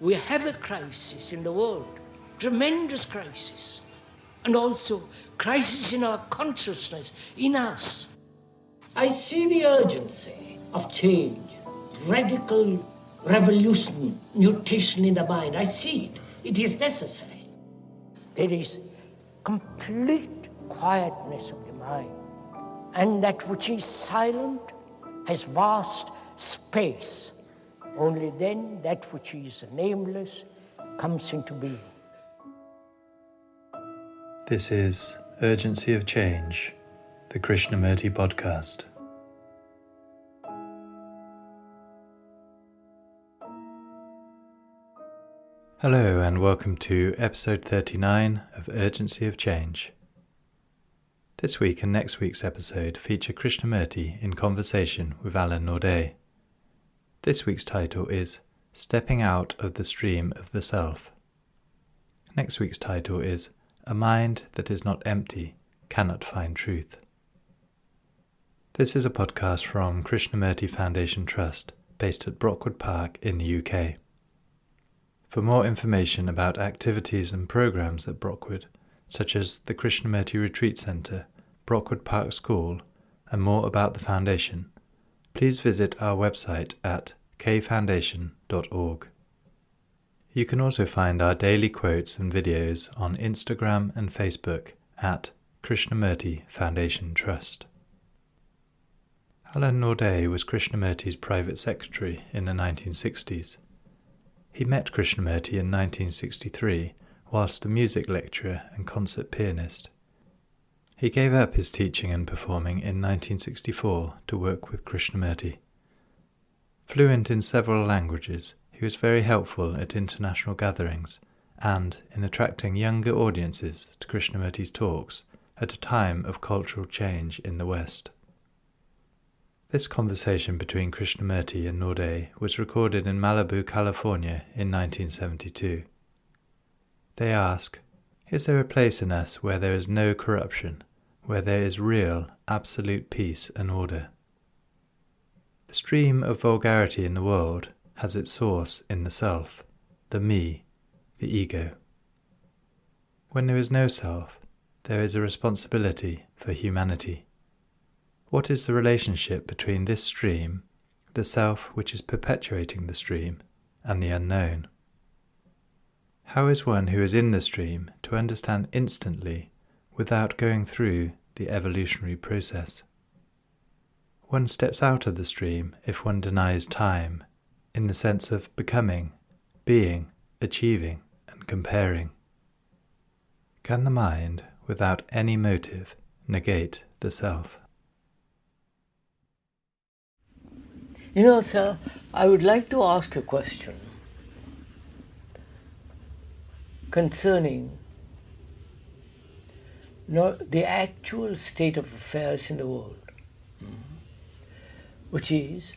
We have a crisis in the world, tremendous crisis, and also crisis in our consciousness, in us. I see the urgency of change, radical revolution, mutation in the mind. I see it. It is necessary. There is complete quietness of the mind, and that which is silent has vast space. Only then that which is nameless comes into being. This is Urgency of Change, the Krishnamurti podcast. Hello and welcome to episode 39 of Urgency of Change. This week and next week's episode feature Krishnamurti in conversation with Alain Naudé. This week's title is Stepping Out of the Stream of the Self. Next week's title is A Mind That Is Not Empty Cannot Find Truth. This is a podcast from Krishnamurti Foundation Trust, based at Brockwood Park in the UK. For more information about activities and programs at Brockwood, such as the Krishnamurti Retreat Centre, Brockwood Park School, and more about the Foundation, please visit our website at kfoundation.org. You can also find our daily quotes and videos on Instagram and Facebook at Krishnamurti Foundation Trust. Alain Naudé was Krishnamurti's private secretary in the 1960s. He met Krishnamurti in 1963 whilst a music lecturer and concert pianist. He gave up his teaching and performing in 1964 to work with Krishnamurti. Fluent in several languages, he was very helpful at international gatherings and in attracting younger audiences to Krishnamurti's talks at a time of cultural change in the West. This conversation between Krishnamurti and Naudé was recorded in Malibu, California in 1972. They ask, is there a place in us where there is no corruption, where there is real, absolute peace and order? The stream of vulgarity in the world has its source in the self, the me, the ego. When there is no self, there is a responsibility for humanity. What is the relationship between this stream, the self which is perpetuating the stream, and the unknown? How is one who is in the stream to understand instantly without going through the evolutionary process? One steps out of the stream if one denies time, in the sense of becoming, being, achieving, and comparing. Can the mind, without any motive, negate the self? You know, sir, I would like to ask a question concerning the actual state of affairs in the world, which is,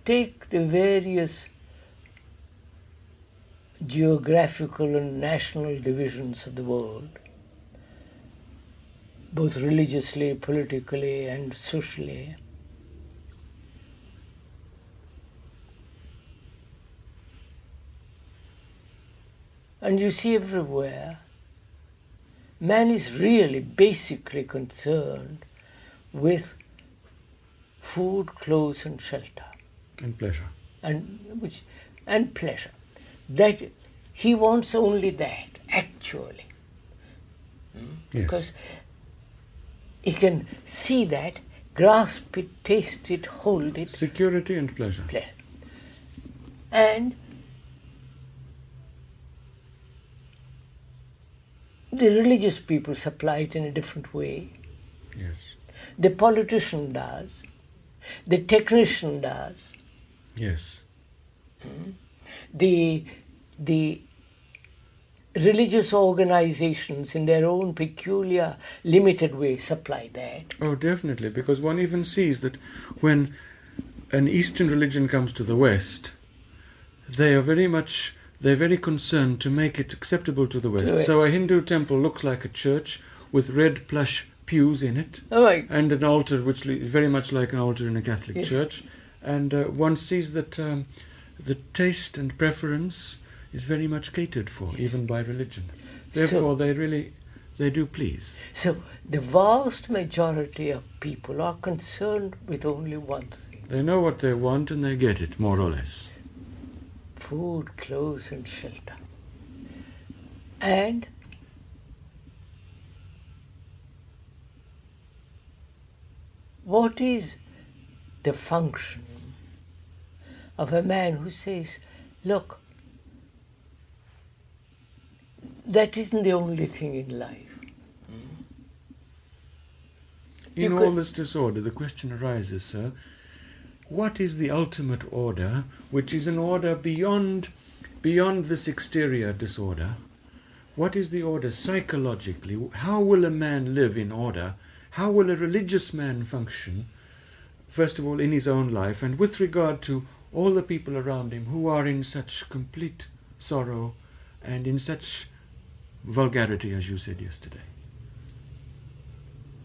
take the various geographical and national divisions of the world, both religiously, politically, and socially, and you see everywhere, man is really basically concerned with food, clothes, and shelter. And pleasure. And pleasure. That he wants only that, actually. Yes. Because he can see that, grasp it, taste it, hold it. Security and pleasure. And the religious people supply it in a different way. Yes. The politician does. The technician does. Yes. The religious organizations in their own peculiar, limited way supply that. Oh, definitely, because one even sees that when an Eastern religion comes to the West, they're very concerned to make it acceptable to the West. So a Hindu temple looks like a church with red plush pews in it, and an altar which is very much like an altar in a Catholic church. And one sees that the taste and preference is very much catered for, even by religion. Therefore, they do please. So the vast majority of people are concerned with only one thing. They know what they want and they get it, more or less. Food, clothes and shelter. And what is the function of a man who says, look, that isn't the only thing in life. In all this disorder, the question arises, sir, what is the ultimate order, which is an order beyond this exterior disorder? What is the order psychologically? How will a man live in order? How will a religious man function, first of all, in his own life, and with regard to all the people around him who are in such complete sorrow and in such vulgarity, as you said yesterday?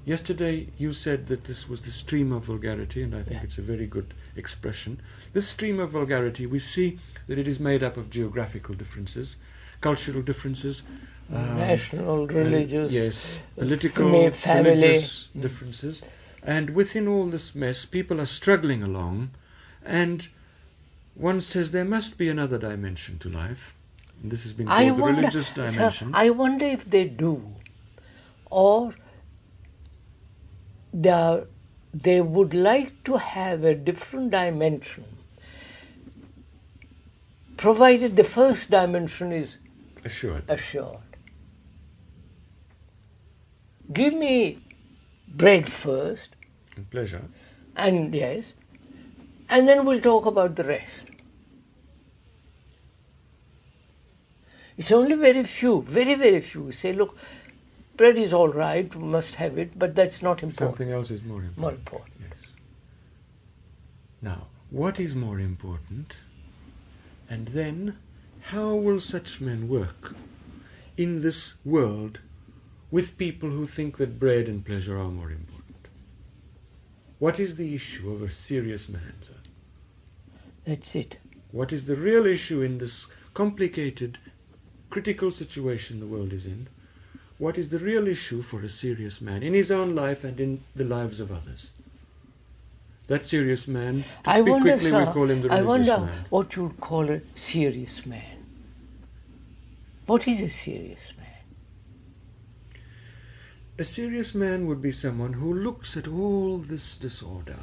Yesterday you said that this was the stream of vulgarity, and I think it's a very good expression. This stream of vulgarity, we see that it is made up of geographical differences, cultural differences, national, religious, yes, political, family, religious differences. And within all this mess, people are struggling along, and one says there must be another dimension to life. And this has been called the religious dimension. Sir, I wonder if they do, or they would like to have a different dimension, provided the first dimension is assured. Give me bread first. And pleasure. And yes. And then we'll talk about the rest. It's only very few, very, very few who say, look, bread is all right, we must have it, but that's not important. Something else is more important. More important. Yes. Now, what is more important? And then, how will such men work in this world with people who think that bread and pleasure are more important? What is the issue of a serious man, sir? That's it. What is the real issue in this complicated, critical situation the world is in? What is the real issue for a serious man in his own life and in the lives of others? That serious man, to speak quickly, we call him the religious man. I wonder what you would call a serious man. What is a serious man? A serious man would be someone who looks at all this disorder,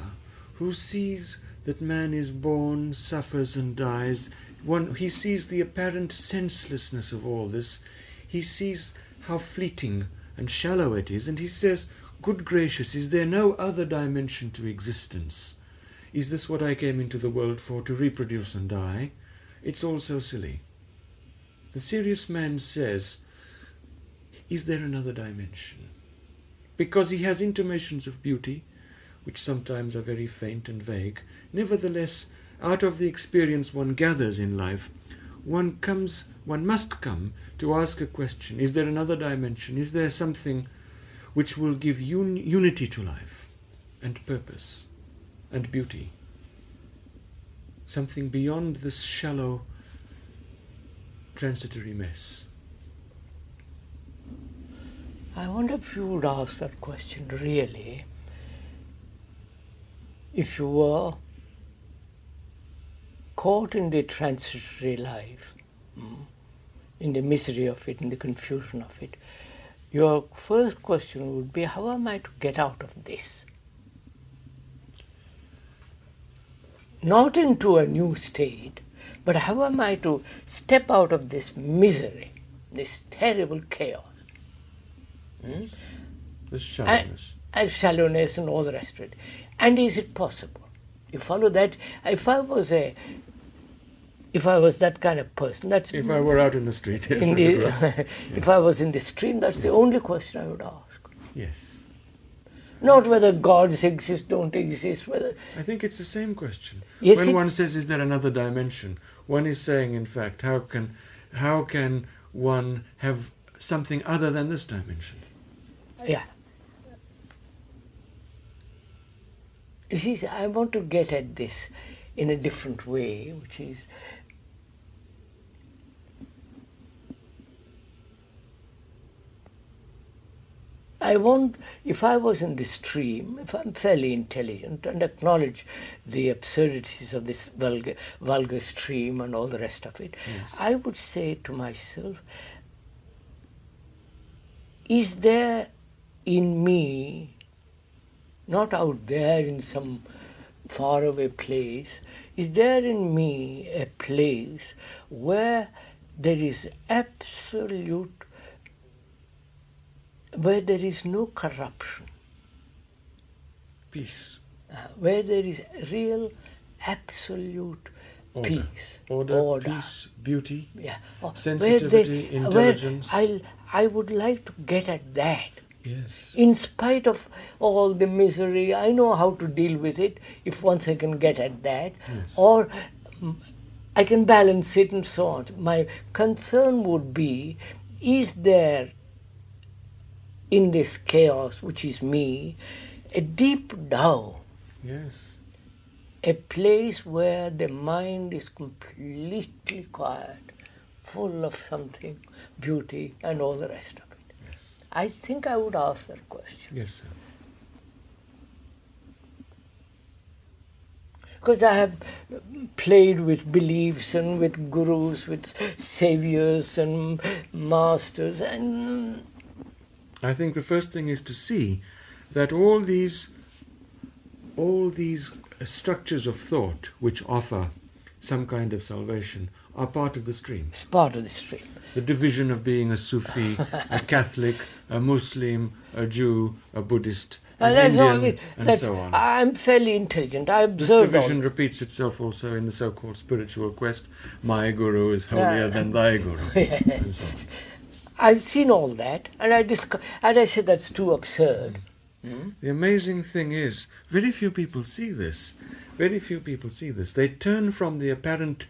who sees that man is born, suffers and dies. He sees the apparent senselessness of all this. He sees how fleeting and shallow it is, and he says, good gracious, is there no other dimension to existence? Is this what I came into the world for, to reproduce and die? It's all so silly. The serious man says, is there another dimension? Because he has intimations of beauty, which sometimes are very faint and vague. Nevertheless, out of the experience one gathers in life, one must come to ask a question. Is there another dimension? Is there something which will give unity to life and purpose and beauty? Something beyond this shallow, transitory mess. I wonder if you would ask that question really, if you were caught in the transitory life, in the misery of it, in the confusion of it. Your first question would be, how am I to get out of this? Not into a new state, but how am I to step out of this misery, this terrible chaos? This shallowness. And shallowness and all the rest of it. And is it possible? You follow that? If I was that kind of person, that's... If I were out in the street, yes. If I was in the stream, that's the only question I would ask. Yes. Not whether gods exist, don't exist, whether... I think it's the same question. Yes, when one says, is there another dimension? One is saying, in fact, how can one have something other than this dimension? Yeah. You see, I want to get at this. in a different way, which is if I was in this stream, if I'm fairly intelligent and acknowledge the absurdities of this vulgar stream and all the rest of it, Yes. I would say to myself, is there in me, not out there in some faraway place, is there in me a place where there is where there is no corruption, Peace. where there is real absolute Order. peace, Order, peace, beauty, yeah, sensitivity, intelligence. I would like to get at that. Yes. In spite of all the misery, I know how to deal with it if once I can get at that, Yes. or I can balance it and so on. My concern would be, is there in this chaos, which is me, a deep down, Yes. a place where the mind is completely quiet, full of something, beauty and all the rest of it? Yes. I think I would ask that question. Yes, sir. Because I have played with beliefs and with gurus, with saviors and masters, and I think the first thing is to see that all these structures of thought which offer some kind of salvation are part of the stream. it's part of the stream. The division of being a Sufi, a Catholic, a Muslim, a Jew, a Buddhist, an That's all Indian, it- and that's- so on. I'm fairly intelligent. I This observe all. division repeats itself also in the so-called spiritual quest. My guru is holier than thy guru. And so on. I've seen all that, and I said that's too absurd. The amazing thing is, very few people see this. Very few people see this. They turn from the apparent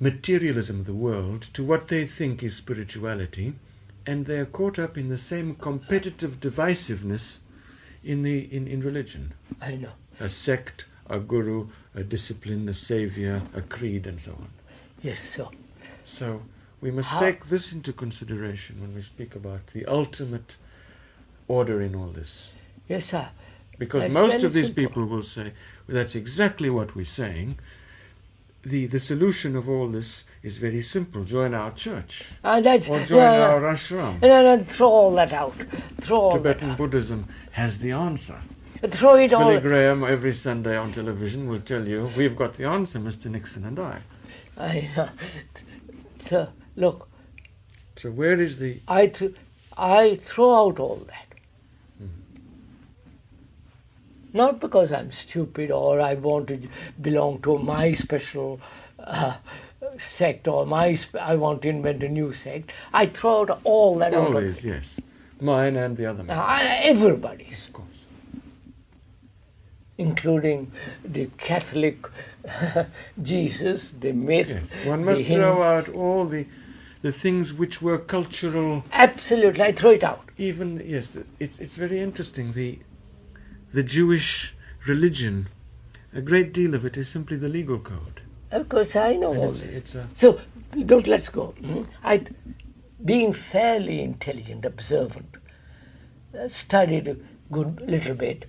materialism of the world to what they think is spirituality, and they are caught up in the same competitive divisiveness in religion. I know. A sect, a guru, a discipline, a savior, a creed, and so on. Yes, so. So we must How- take this into consideration when we speak about the ultimate order in all this. Yes, sir. Because That's most very of these simple. people will say, well, that's exactly what we're saying. The solution of all this is very simple. Join our church. That's Or join our ashram. No, throw all that out. Throw all Tibetan that Buddhism has the answer. out. Throw it all. Billy Graham every Sunday on television will tell you, we've got the answer, Mr. Nixon and I. I know. So, look, So where is the... I throw out all that. Not because I'm stupid or I want to belong to my special sect or I want to invent a new sect. I throw out all that out. Always, yes. Mine and the other man. Everybody's, Of course. including the Catholic Jesus, the myth. Yes. One must the Hindu. throw out all the things which were cultural. Absolutely, I throw it out. Even, yes, it's very interesting. The Jewish religion, a great deal of it is simply the legal code. Of course, I know And all it's- this. it's a- So, let's go. Being fairly intelligent, observant, studied a good little bit,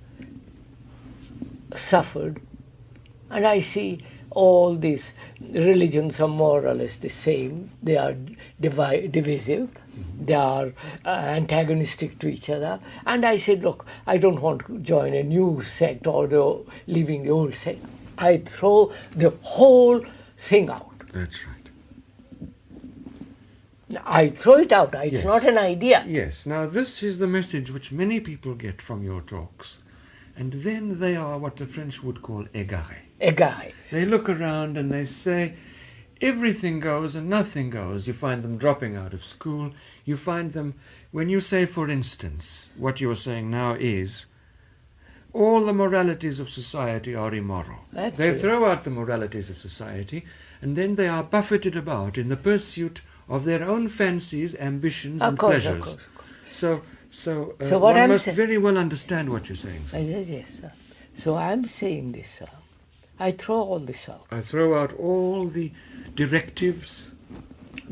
suffered, and I see all these religions are more or less the same. They are divisive. They are antagonistic to each other. And I said, look, I don't want to join a new sect or leaving the old sect. I throw the whole thing out. That's right. I throw it out. It's Yes. not an idea. Yes. Now, this is the message which many people get from your talks. And then they are what the French would call égarés. A guy. They look around and they say, everything goes and nothing goes. You find them dropping out of school. You find them, when you say, for instance, what you're saying now is, all the moralities of society are immoral. They Absolutely. throw out the moralities of society, and then they are buffeted about in the pursuit of their own fancies, ambitions, Of and course, pleasures. of course. So So what one I'm must saying- very well understand what you're saying. Sir. Yes, sir. So I'm saying this, sir. I throw all this out. I throw out all the directives,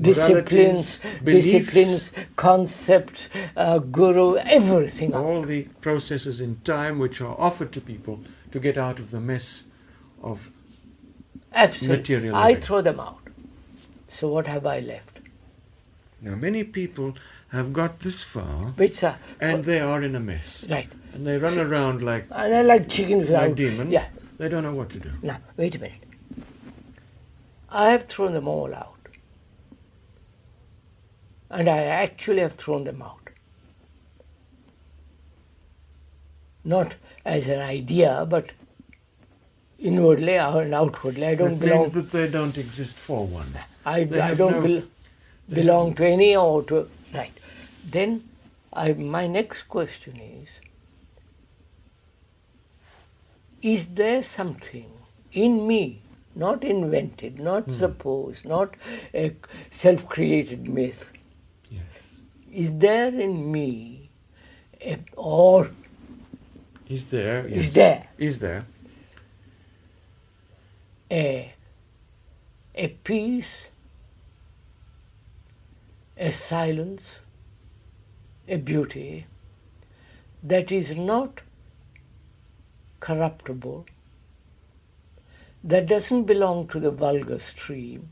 Disciplines, moralities, beliefs, concepts, guru, everything. all the processes in time which are offered to people to get out of the mess of Absolutely. material I living. throw them out. So what have I left? Now, many people have got this far Which are and they are in a mess. right. And they run around like And I like chickens. demons. Yeah. They don't know what to do. Now, wait a minute. I have thrown them all out. And I actually have thrown them out. Not as an idea, but inwardly and outwardly. I don't It belong. means that they don't exist for one. I they have don't no- belong to any or to. Right. Then my next question is there something in me, not invented, not supposed, not a self-created myth, Yes. is there in me, or Is there? Yes. Is there. Is there? a peace, a silence, a beauty that is not corruptible, that doesn't belong to the vulgar stream,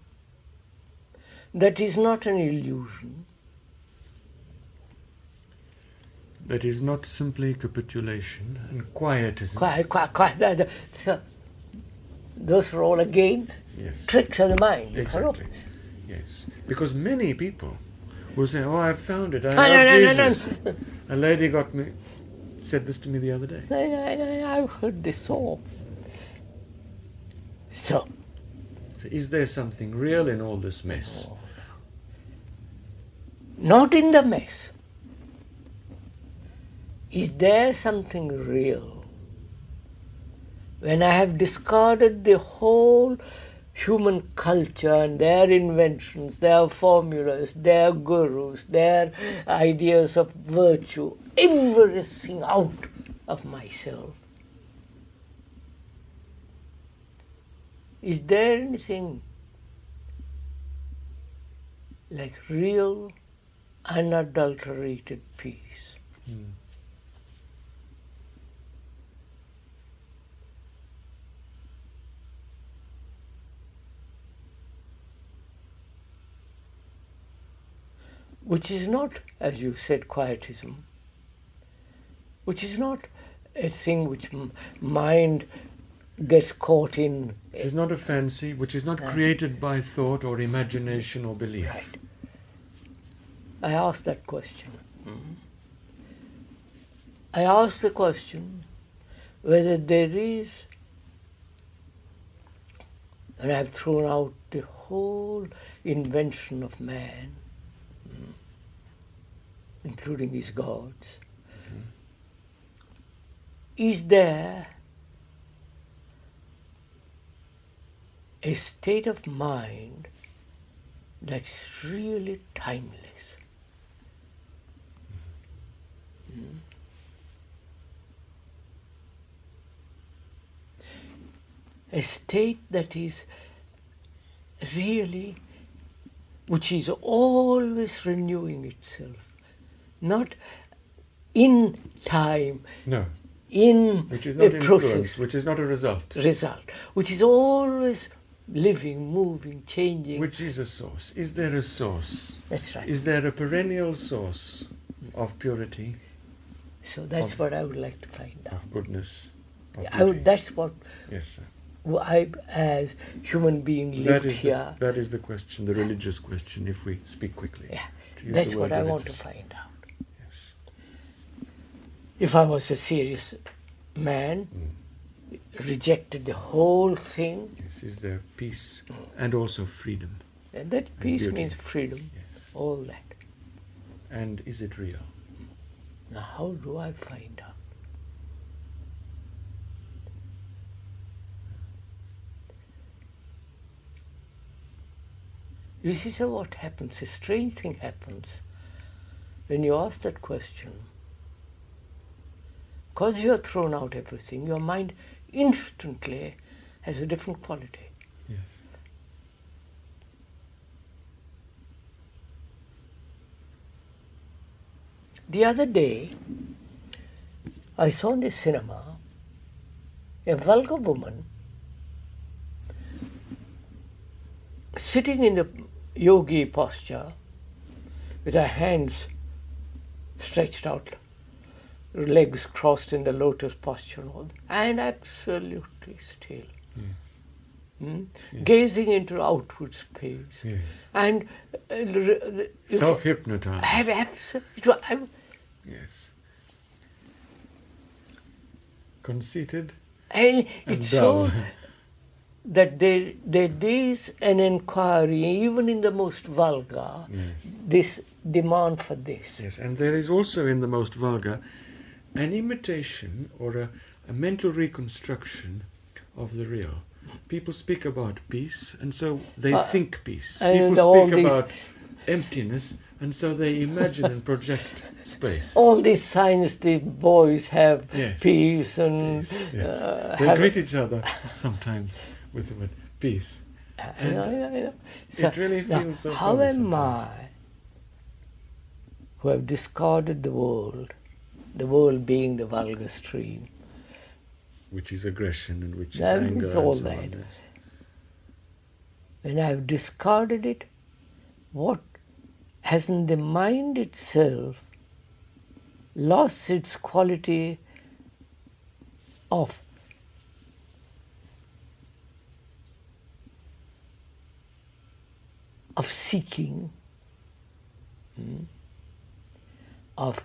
that is not an illusion, That is not simply capitulation and quietism. quiet. So, those are all again Yes. tricks of the mind. You follow? Exactly. Yes. Because many people will say, "Oh, I found it. I No, love no. Jesus." A lady said this to me the other day. I've heard this all. So, So is there something real in all this mess? not in the mess. Is there something real? When I have discarded the whole human culture and their inventions, their formulas, their gurus, their ideas of virtue, everything out of myself, is there anything like real, unadulterated peace? Which is not, as you said, quietism, which is not a thing which mind gets caught in. Which is not a fancy, which is not created by thought or imagination or belief. Right. I asked that question. I asked the question whether there is, and I've thrown out the whole invention of man, including his gods, is there a state of mind that's really timeless? A state that is really, which is always renewing itself, not in time, No. in Which is not a influence, process, which is not a result. which is always living, moving, changing. Which is a source. Is there a source? That's right. Is there a perennial source of purity, So that's what I would like to find out. of goodness, of I would, beauty? that's what Yes, sir. I, as human being, That lived is, here. that is the question, the religious question, if we speak quickly. Yeah, To use that's the what word I want to religious. find out. Yes. If I was a serious man, rejected the whole thing, Yes. Is there peace and also freedom? and that peace beauty. means freedom, Yes. all that. And is it real? Now, how do I find out? You see, so what happens? A strange thing happens when you ask that question. Because you have thrown out everything, your mind instantly has a different quality. Yes. The other day, I saw in the cinema a vulgar woman sitting in the yogi posture with her hands stretched out, legs crossed in the lotus posture, and absolutely still. Yes. Gazing into outward space. Yes. And self-hypnotized. Yes. Conceited. And and it's dull. so that there is an inquiry, even in the most vulgar, Yes. this demand for this. Yes, and there is also in the most vulgar an imitation or a mental reconstruction of the real. People speak about peace, and so they think peace. and People all speak these- about emptiness, and so they imagine and project space. All these signs the boys have, Yes. peace and Yes. They have- greet each other sometimes with the word peace. I know. So, it really now, feels so how funny am sometimes. I, who have discarded the world being the vulgar stream, Which is aggression and which is That anger is and all so that. on. Yes. when I have discarded it, what hasn't the mind itself lost its quality of seeking, of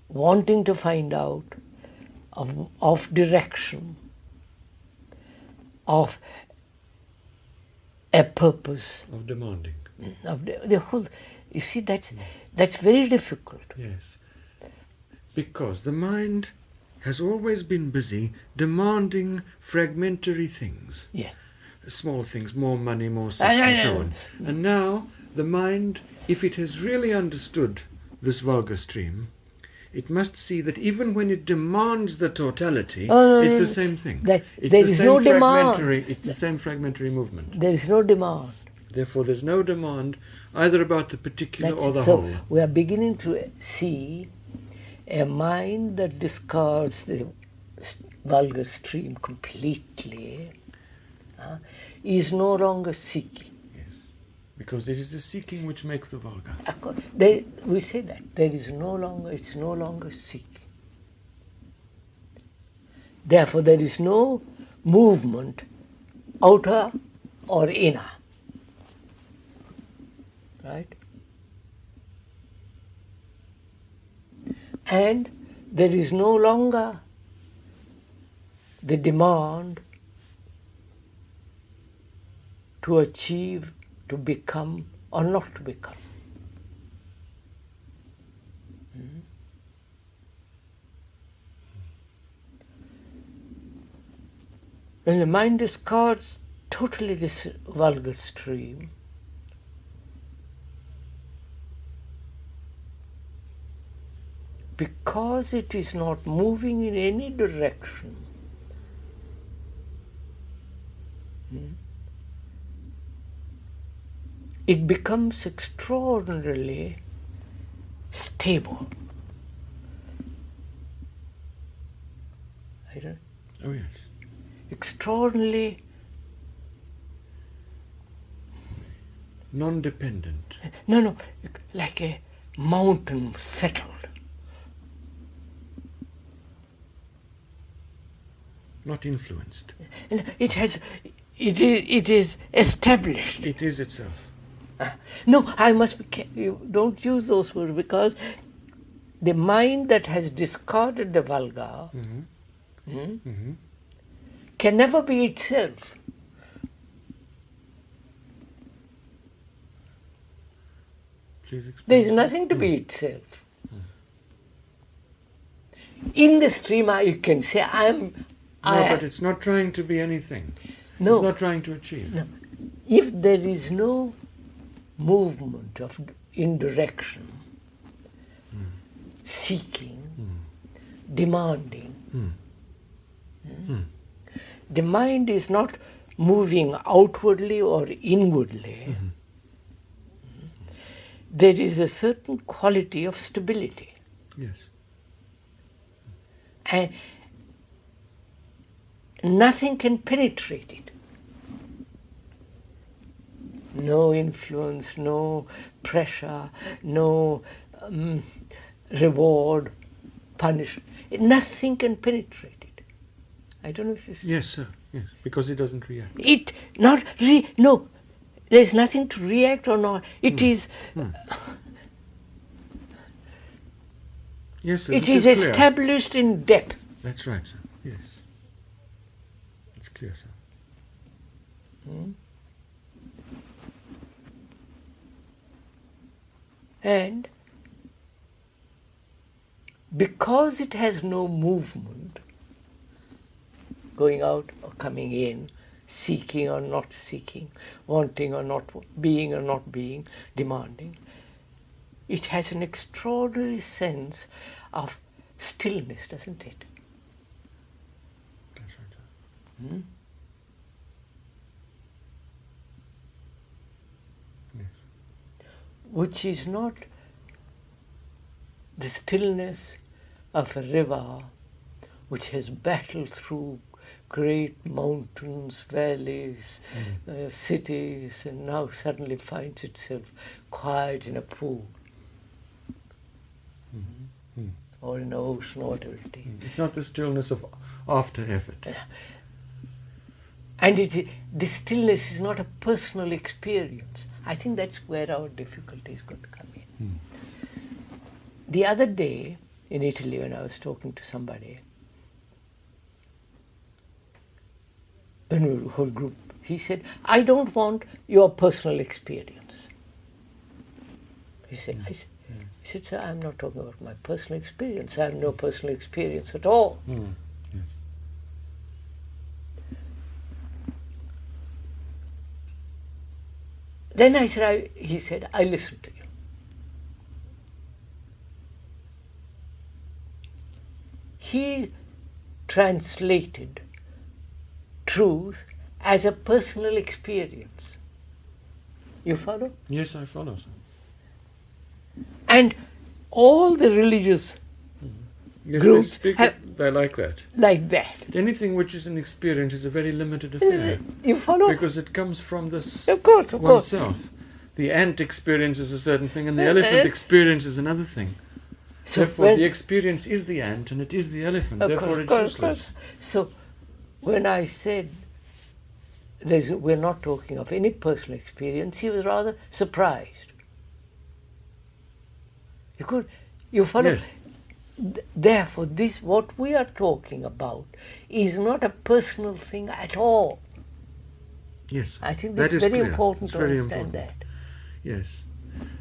wanting to find out, of direction, of a purpose, Of demanding. of the whole. You see, that's very difficult. Yes. Because the mind has always been busy demanding fragmentary things. Yes. Small things, more money, more sex, and so on. And now the mind, if it has really understood this vulgar stream, it must see that even when it demands the totality, it's the same thing. It's there the is same no demand. fragmentary. It's the same fragmentary movement. There is no demand. Therefore, there's no demand either about the particular or the so whole. we are beginning to see a mind that discards the vulgar stream completely is no longer seeking. Yes, because it is the seeking which makes the vulgar. We say that it's no longer seeking. Therefore, there is no movement, outer or inner. Right? And there is no longer the demand to achieve, to become, or not to become. When the mind discards totally this vulgar stream, because it is not moving in any direction, it becomes extraordinarily stable. Oh yes. Extraordinarily non-dependent. No, like a mountain settled. Not influenced. It is established. It is itself. No, I must be careful. You don't use those words, because the mind that has discarded the vulgar can never be itself. Please explain. There is nothing to be itself. In the stream, you can say, but it's not trying to be anything. No. It's not trying to achieve. No. If there is no movement in direction, seeking, demanding, the mind is not moving outwardly or inwardly, there is a certain quality of stability. Yes. And nothing can penetrate it. No influence, no pressure, no reward, punishment. Nothing can penetrate it. I don't know if you see. Yes, sir. Yes, because it doesn't react. No, there's nothing to react or not. It is. Yes, sir. It this is clear. established in depth. That's right, sir. Yes. It's clear, sir. And because it has no movement, going out or coming in, seeking or not seeking, wanting or not being or not being, demanding, it has an extraordinary sense of stillness, doesn't it? That's right, sir. Yes. Which is not the stillness of a river which has battled through great mountains, valleys, cities, and now suddenly finds itself quiet in a pool or in an ocean or whatever it is. It's not the stillness of after effort. And this stillness is not a personal experience. I think that's where our difficulty is going to come in. The other day in Italy, when I was talking to somebody, in a whole group, he said, I don't want your personal experience. He said, I said, sir, I'm not talking about my personal experience. I have no personal experience at all. Yes. Then he said, I listen to you. He translated truth as a personal experience. You follow? Yes, I follow, sir. And all the religious Yes, groups they like that. like that. Anything which is an experience is a very limited affair. You follow? Because it comes from this Of course. oneself. The ant experiences a certain thing and the elephant experiences another thing. So Therefore, the experience is the ant and it is the elephant. Therefore, it's useless. So when I said we're not talking of any personal experience, he was rather surprised. You follow? Yes. Therefore, what we are talking about is not a personal thing at all. Yes. I think that this is is very clear. important It's to very understand important. that. Yes.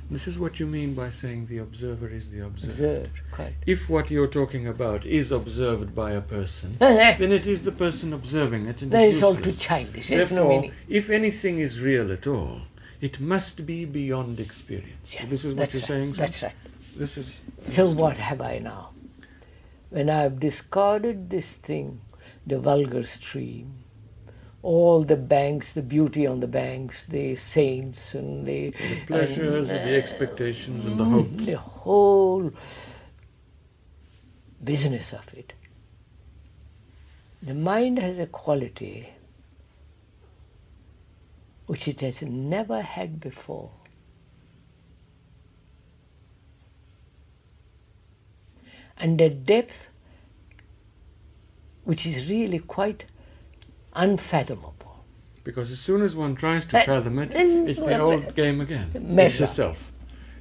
This is what you mean by saying the observer is the observed. Observed, quite. If what you're talking about is observed by a person, then it is the person observing it and Then it's it's all useless. too childish. There's no Therefore, meaning. if anything is real at all, it must be beyond experience. Yes, So this is what that's you're right, saying, sir? That's right. This is... So what have I now? When I've discarded this thing, the vulgar stream, all the banks, the beauty on the banks, the saints and the pleasures and the expectations and the hopes. the whole business of it. The mind has a quality which it has never had before. And a depth which is really quite unfathomable. Because as soon as one tries to fathom it, it's the old game again. It's the self.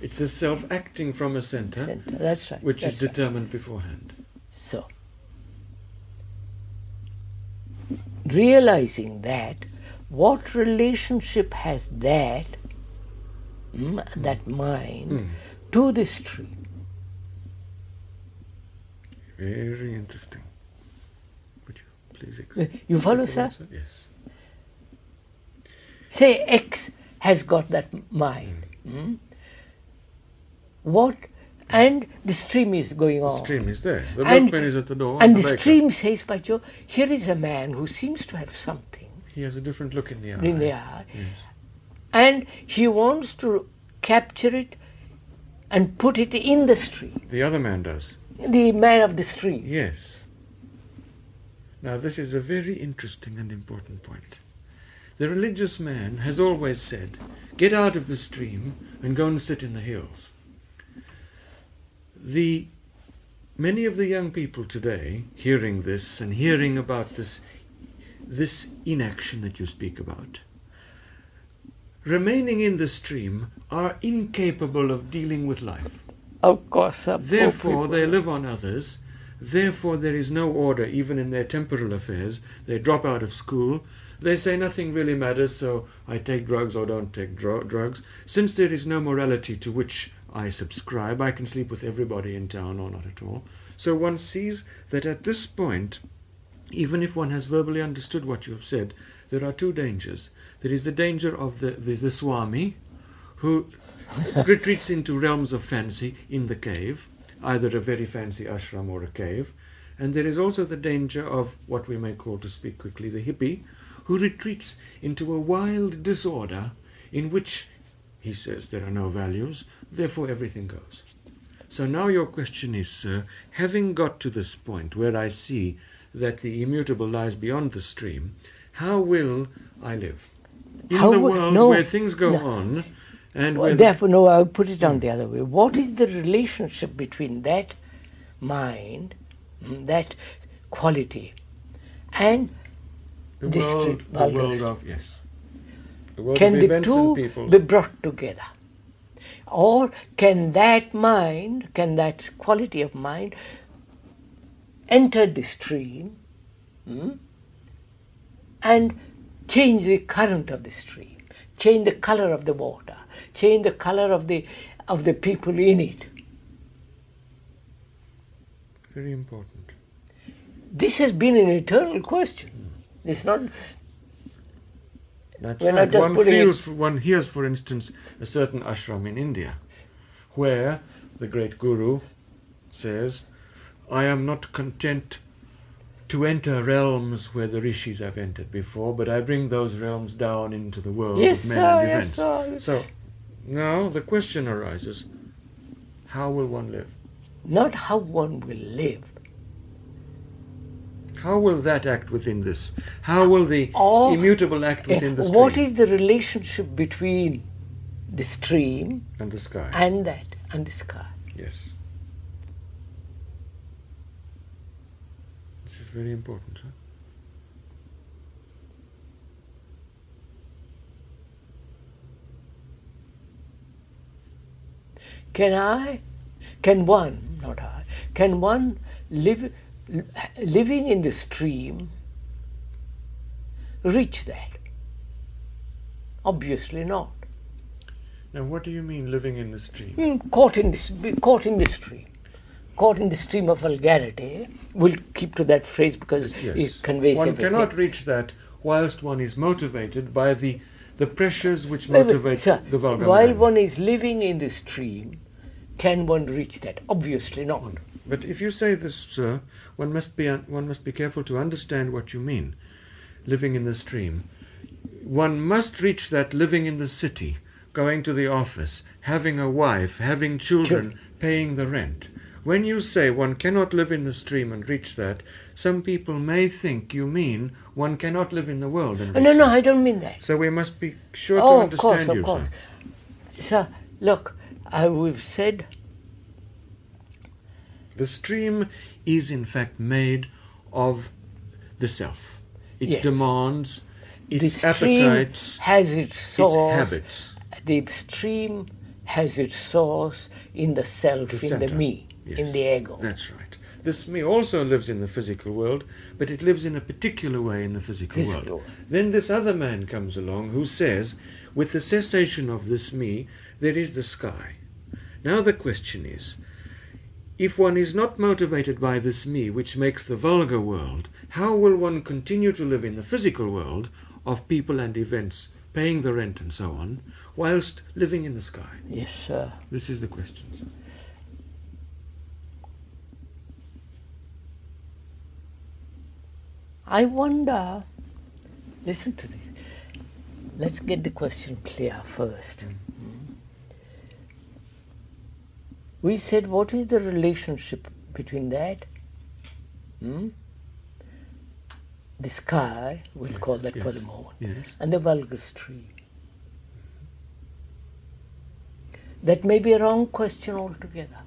It's the self acting from a center, That's right. which that's is determined beforehand. So, realizing that, what relationship has that mind, to the stream? Very interesting. Would you please explain? You follow, sir? Yes. Say X has got that mind. What? And the stream is going on. The stream is there. The And- milkman is at the door. And the the baker. stream says, by Joe, here is a man who seems to have something. He has a different look in the eye. in the eye. Yes. And he wants to capture it and put it in the stream. The other man does. The man of the stream. Yes. Now this is a very interesting and important point. The religious man has always said, get out of the stream and go and sit in the hills. Many of the young people today, hearing this and hearing about this inaction that you speak about, remaining in the stream, are incapable of dealing with life. Of course. Therefore, they live on others. Therefore, there is no order even in their temporal affairs. They drop out of school. They say nothing really matters, so I take drugs or don't take drugs. Since there is no morality to which I subscribe, I can sleep with everybody in town or not at all. So one sees that at this point, even if one has verbally understood what you have said, there are two dangers. There is the danger of the Swami, who retreats into realms of fancy in the cave, either a very fancy ashram or a cave. And there is also the danger of what we may call, to speak quickly, the hippie, who retreats into a wild disorder in which he says there are no values, therefore everything goes. So now your question is, sir, having got to this point where I see that the immutable lies beyond the stream, how will I live? In the world where things go on, and where therefore, no, I'll put it on the other way. What is the relationship between that mind, that quality, and the this world, street, the world of, yes, the world can of the events and two peoples. be brought together? Or can that mind, can that quality of mind enter the stream and change the current of the stream, change the color of the water, change the color of the people in it? Very important. This has been an eternal question. It's not. That's We're right. not just One hears, for instance, a certain ashram in India, where the great guru says, I am not content to enter realms where the rishis have entered before, but I bring those realms down into the world Yes, of men sir, and yes, events. sir. So now the question arises, how will one live? Not how one will live. How will that act within this? How will the immutable act within the stream? What is the relationship between the stream and the sky? and the sky? Yes. This is very important, sir. Can one living in the stream reach that? Obviously not. Now, what do you mean living in the stream? Caught in the stream. Caught in the stream of vulgarity. We'll keep to that phrase because it conveys one everything. cannot reach that whilst one is motivated by the pressures which motivate Sir, the vulgar while man. one is living in the stream, can one reach that? Obviously not. But if you say this, sir, one must be careful to understand what you mean. Living in the stream. One must reach that living in the city, going to the office, having a wife, having children, paying the rent. When you say one cannot live in the stream and reach that, some people may think you mean one cannot live in the world and reach No, that. I don't mean that. So we must be sure to understand of you, course. sir. Sir, look, we've said The stream is in fact made of the self. Its Yes. demands, its the stream appetites, has its source. its habits. The stream has its source in the self, The in center. the me, Yes. in the ego. That's right. This me also lives in the physical world, but it lives in a particular way in the physical world. world. Then this other man comes along who says, with the cessation of this me, there is the sky. Now the question is, if one is not motivated by this me, which makes the vulgar world, how will one continue to live in the physical world of people and events, paying the rent and so on, whilst living in the sky? Yes, sir. This is the question, sir. I wonder listen to this. Let's get the question clear first. We said, what is the relationship between that? The sky, we'll call that for the moment, and the vulgar stream. That may be a wrong question altogether.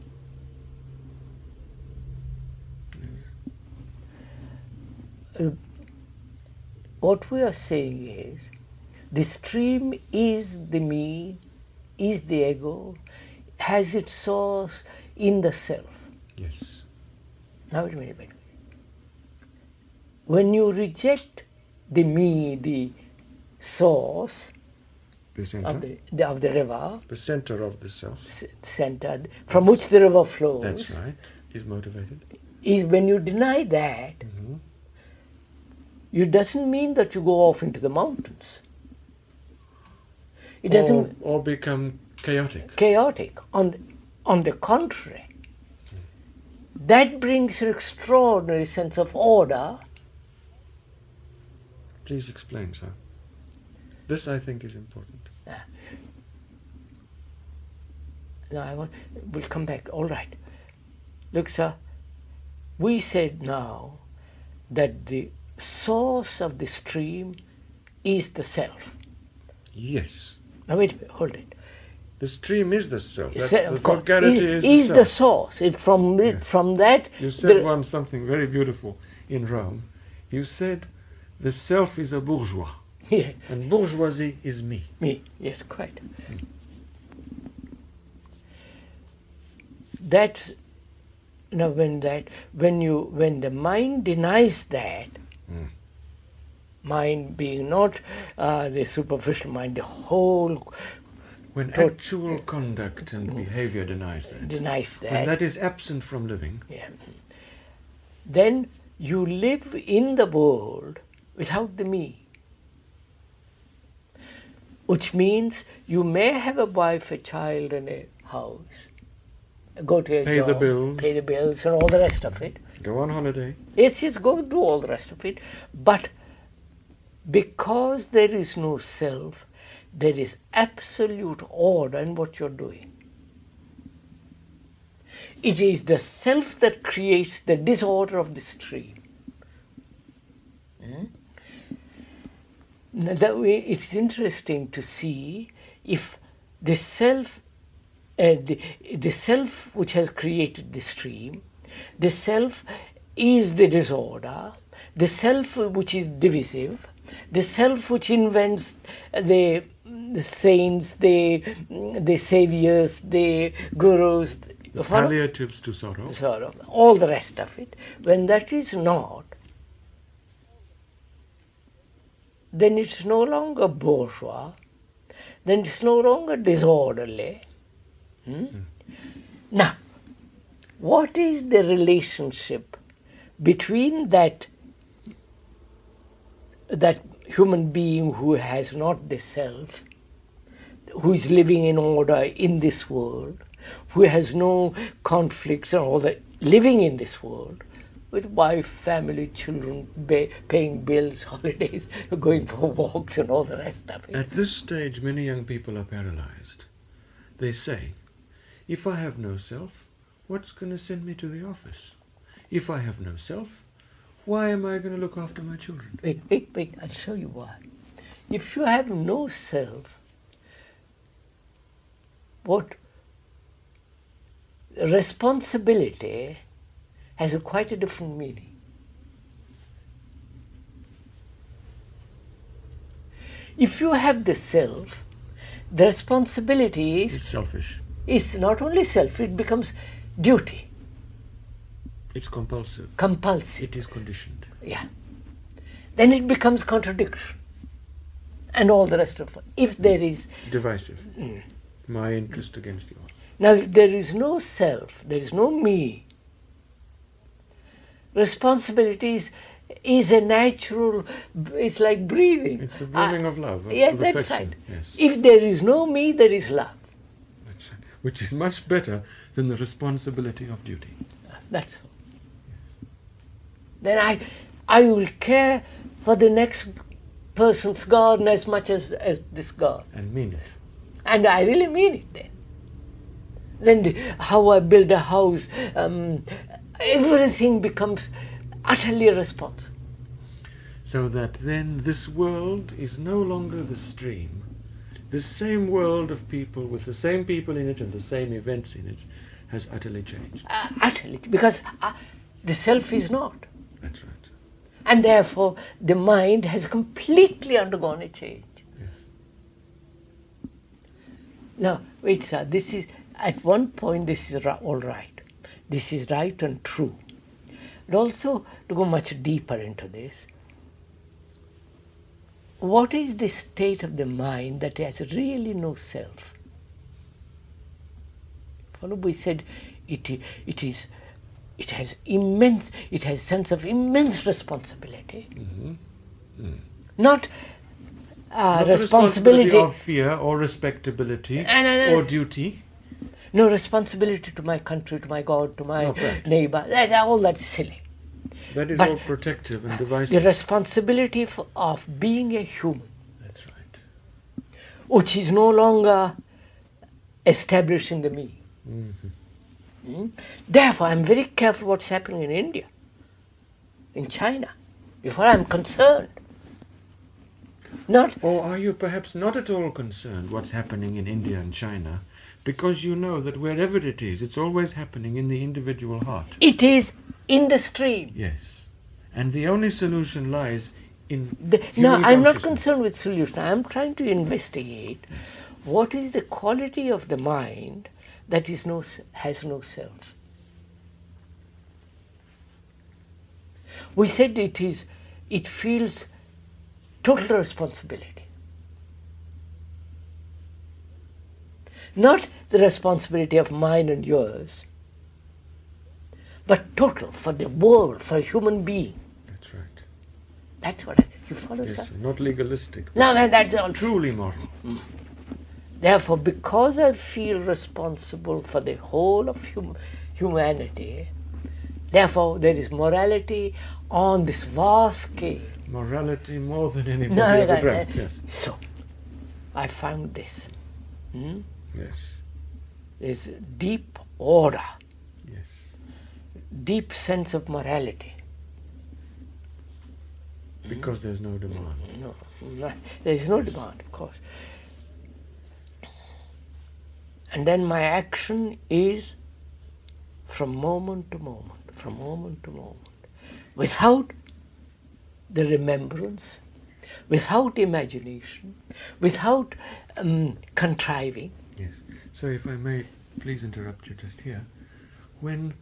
What we are saying is, the stream is the me, is the ego, has its source in the self. Yes. Now wait a minute. When you reject the me, the source The center. of the river, The center of the self. centered, from which the river flows, That's right. Is motivated. is when you deny that, it doesn't mean that you go off into the mountains. It doesn't Or become chaotic. chaotic. On the contrary, that brings an extraordinary sense of order. Please explain, sir. This, I think, is important. No, we'll come back. All right. Look, sir, we said now that the source of the stream is the self. Yes. Now wait a minute, hold it. The stream is the self. Of The course, vulgarity is the the self. source. From that. You said once something very beautiful in Rome. You said the self is a bourgeois. Yeah. And bourgeoisie is me. Me, yes, quite. That's when the mind denies that, mind being not the superficial mind, the whole When actual conduct and behavior denies that. When that is absent from living. Yeah. Then you live in the world without the me. Which means you may have a wife, a child, and a house. Go to a Pay job, the bills, and all the rest of it. Go on holiday. Yes, go do all the rest of it. But because there is no self, there is absolute order in what you're doing. It is the self that creates the disorder of the stream. That way, it's interesting to see if the self, the self which has created the stream, the self is the disorder, the self which is divisive, the self which invents the saints, the saviors, the gurus, the palliatives to sorrow, all the rest of it. When that is not, then it's no longer bourgeois, then it's no longer disorderly. Now, what is the relationship between that human being who has not the self, who is living in order in this world, who has no conflicts and all that, living in this world, with wife, family, children, paying bills, holidays, going for walks and all the rest of it. At this stage, many young people are paralyzed. They say, if I have no self, what's going to send me to the office? If I have no self, why am I going to look after my children? Wait, I'll show you why. If you have no self, what responsibility has quite a different meaning. If you have the self, the responsibility It's selfish. Is not only self, it becomes duty. It's compulsive. Compulsive. It is conditioned. Yeah. Then it becomes contradiction. And all the rest of it. If there is... Divisive. My interest against yours. Now, if there is no self, there is no me, responsibility is a natural, it's like breathing. It's the breathing of love. Yeah, of that's affection. right. Yes. If there is no me, there is love. That's right. Which is much better than the responsibility of duty. That's all. Then I will care for the next person's garden as much as this garden. And mean it. And I really mean it then. How I build a house, everything becomes utterly irresponsible. So that then this world is no longer the stream. This same world of people with the same people in it and the same events in it has utterly changed. Utterly, because the self is not. That's right. And therefore the mind has completely undergone a change. Yes. Now, wait, sir, this is, at one point this is all right. This is right and true. But also, to go much deeper into this, what is the state of the mind that has really no self? Follow, we said it has sense of immense responsibility. Not Not the responsibility of fear or respectability or duty. No responsibility to my country, to my God, to my neighbor. All that's silly. That is But all protective and divisive. The responsibility of being a human, That's right. which is no longer established in the me. Therefore, I'm very careful what's happening in India, in China, before I'm concerned. Or are you perhaps not at all concerned what's happening in India and China, because you know that wherever it is, it's always happening in the individual heart? It is in the stream. Yes. And the only solution lies in No, human I'm not consciousness. concerned with solution. I'm trying to investigate what is the quality of the mind that has no self. We said it feels total responsibility. Not the responsibility of mine and yours, but total for the world, for a human being. That's right. That's what you follow, Yes, sir? not legalistic. No, man, that's all true. Truly moral. Therefore, because I feel responsible for the whole of humanity, therefore there is morality on this vast scale. Morality more than anybody ever dreamt. Yes. So, I found this. Yes. There's deep order, Yes. deep sense of morality. Because there's no demand. No, there is no demand, of course. And then my action is from moment to moment, without the remembrance, without imagination, without contriving. Yes. So if I may please interrupt you just here. When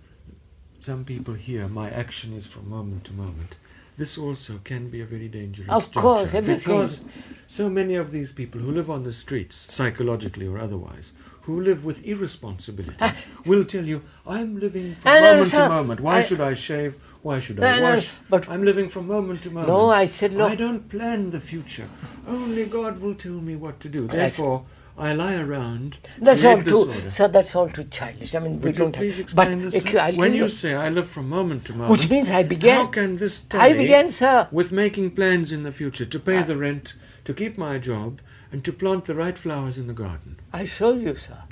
some people hear my action is from moment to moment, this also can be a very dangerous Of course, juncture, everything. because so many of these people who live on the streets, psychologically or otherwise, who live with irresponsibility, will tell you, I'm living from moment to moment. Why should I shave? Why should I wash? but I'm living from moment to moment. No, I said, look. I don't plan the future. Only God will tell me what to do. Therefore, I lie around. That's all create too. disorder. So that's all too childish. I mean, we Would you don't please have. explain But this? I'll When tell you say I live from moment to moment, which means I began. how can this I tally began, sir. with making plans in the future to pay the rent, to keep my job, and to plant the right flowers in the garden? I show you, sir.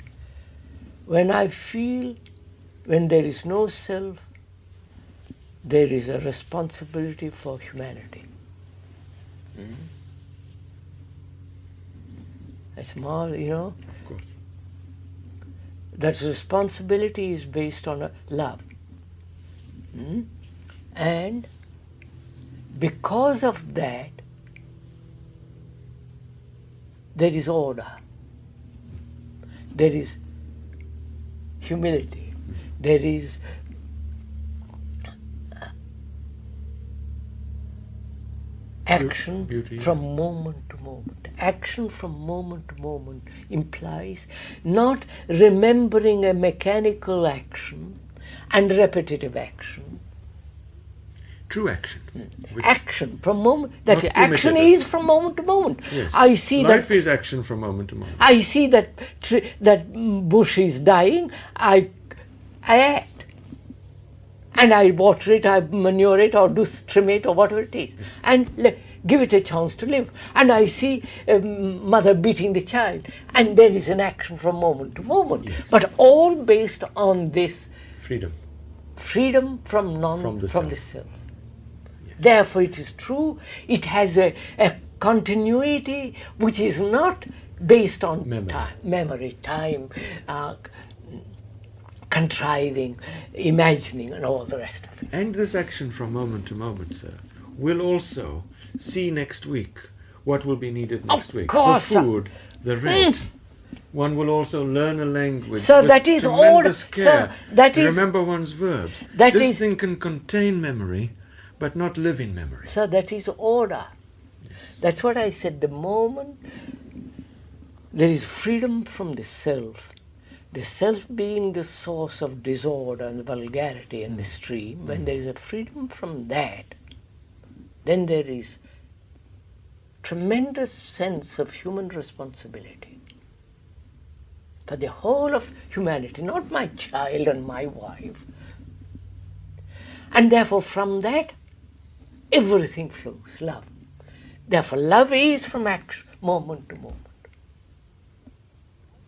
When I feel, when there is no self, there is a responsibility for humanity. That's more, Of course. that responsibility is based on love. And because of that, there is order, there is humility, there is action Beauty. from moment to moment. Action from moment to moment implies not remembering a mechanical action and repetitive action. True action. Which- Action from moment. That Not action imitative. is from moment to moment. Yes. I see Life that. is action from moment to moment. I see that bush is dying. I act. And I water it, I manure it, or trim it, or whatever it is. And give it a chance to live. And I see a mother beating the child, and there is an action from moment to moment. Yes. But all based on this Freedom. freedom from the the self. self. Yes. Therefore, it is true, it has a continuity which is not based on Memory. time, contriving, imagining, and all the rest of it. And this action from moment to moment, sir, will also see next week what will be needed next week. Course, the food, the rent. One will also learn a language. So with that is tremendous all. care So that to is remember one's verbs. that this is- thing can contain memory, but not live in memory. So that is order. That's what I said. The moment there is freedom from the self being the source of disorder and vulgarity and the stream, when there is a freedom from that, then there is tremendous sense of human responsibility for the whole of humanity, not my child and my wife. And therefore from that, everything flows, love. Therefore, love is from action, moment to moment.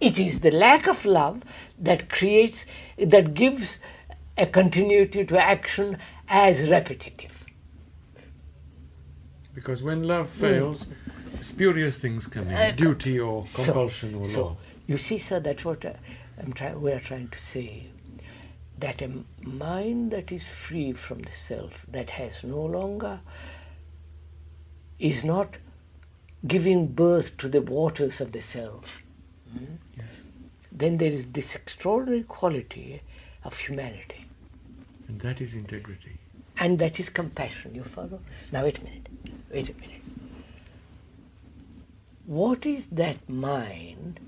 It is the lack of love that gives a continuity to action as repetitive. Because when love fails, spurious things come in, duty or compulsion or law. You see, sir, that's what we are trying to say. That a mind that is free from the self, that has no longer, is not giving birth to the waters of the self. Yes. Then there is this extraordinary quality of humanity. And that is integrity. And that is compassion. You follow? Now wait a minute. What is that mind?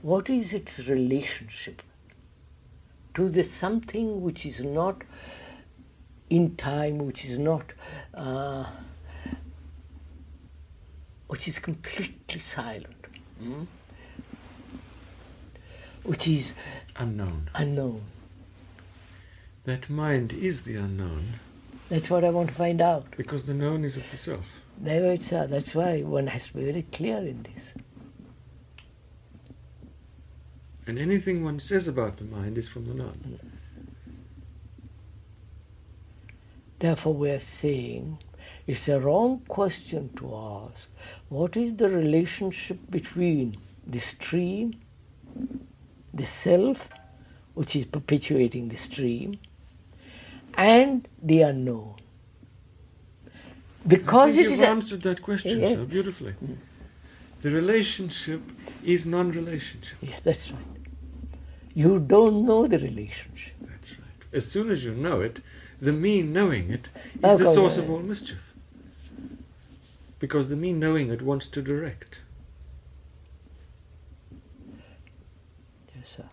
What is its relationship to the something which is not in time, which is not, which is completely silent, which is unknown? That mind is the unknown. That's what I want to find out. Because the known is of the self. That's why one has to be very clear in this. And anything one says about the mind is from the known. Therefore we are saying it's a wrong question to ask. What is the relationship between the stream, the self, which is perpetuating the stream, and the unknown? Because you've answered that question, Yeah. sir, beautifully. The relationship is non-relationship. Yes, that's right. You don't know the relationship. That's right. As soon as you know it, the me knowing it is the source of all mischief. Because the me knowing it wants to direct. Yes, sir.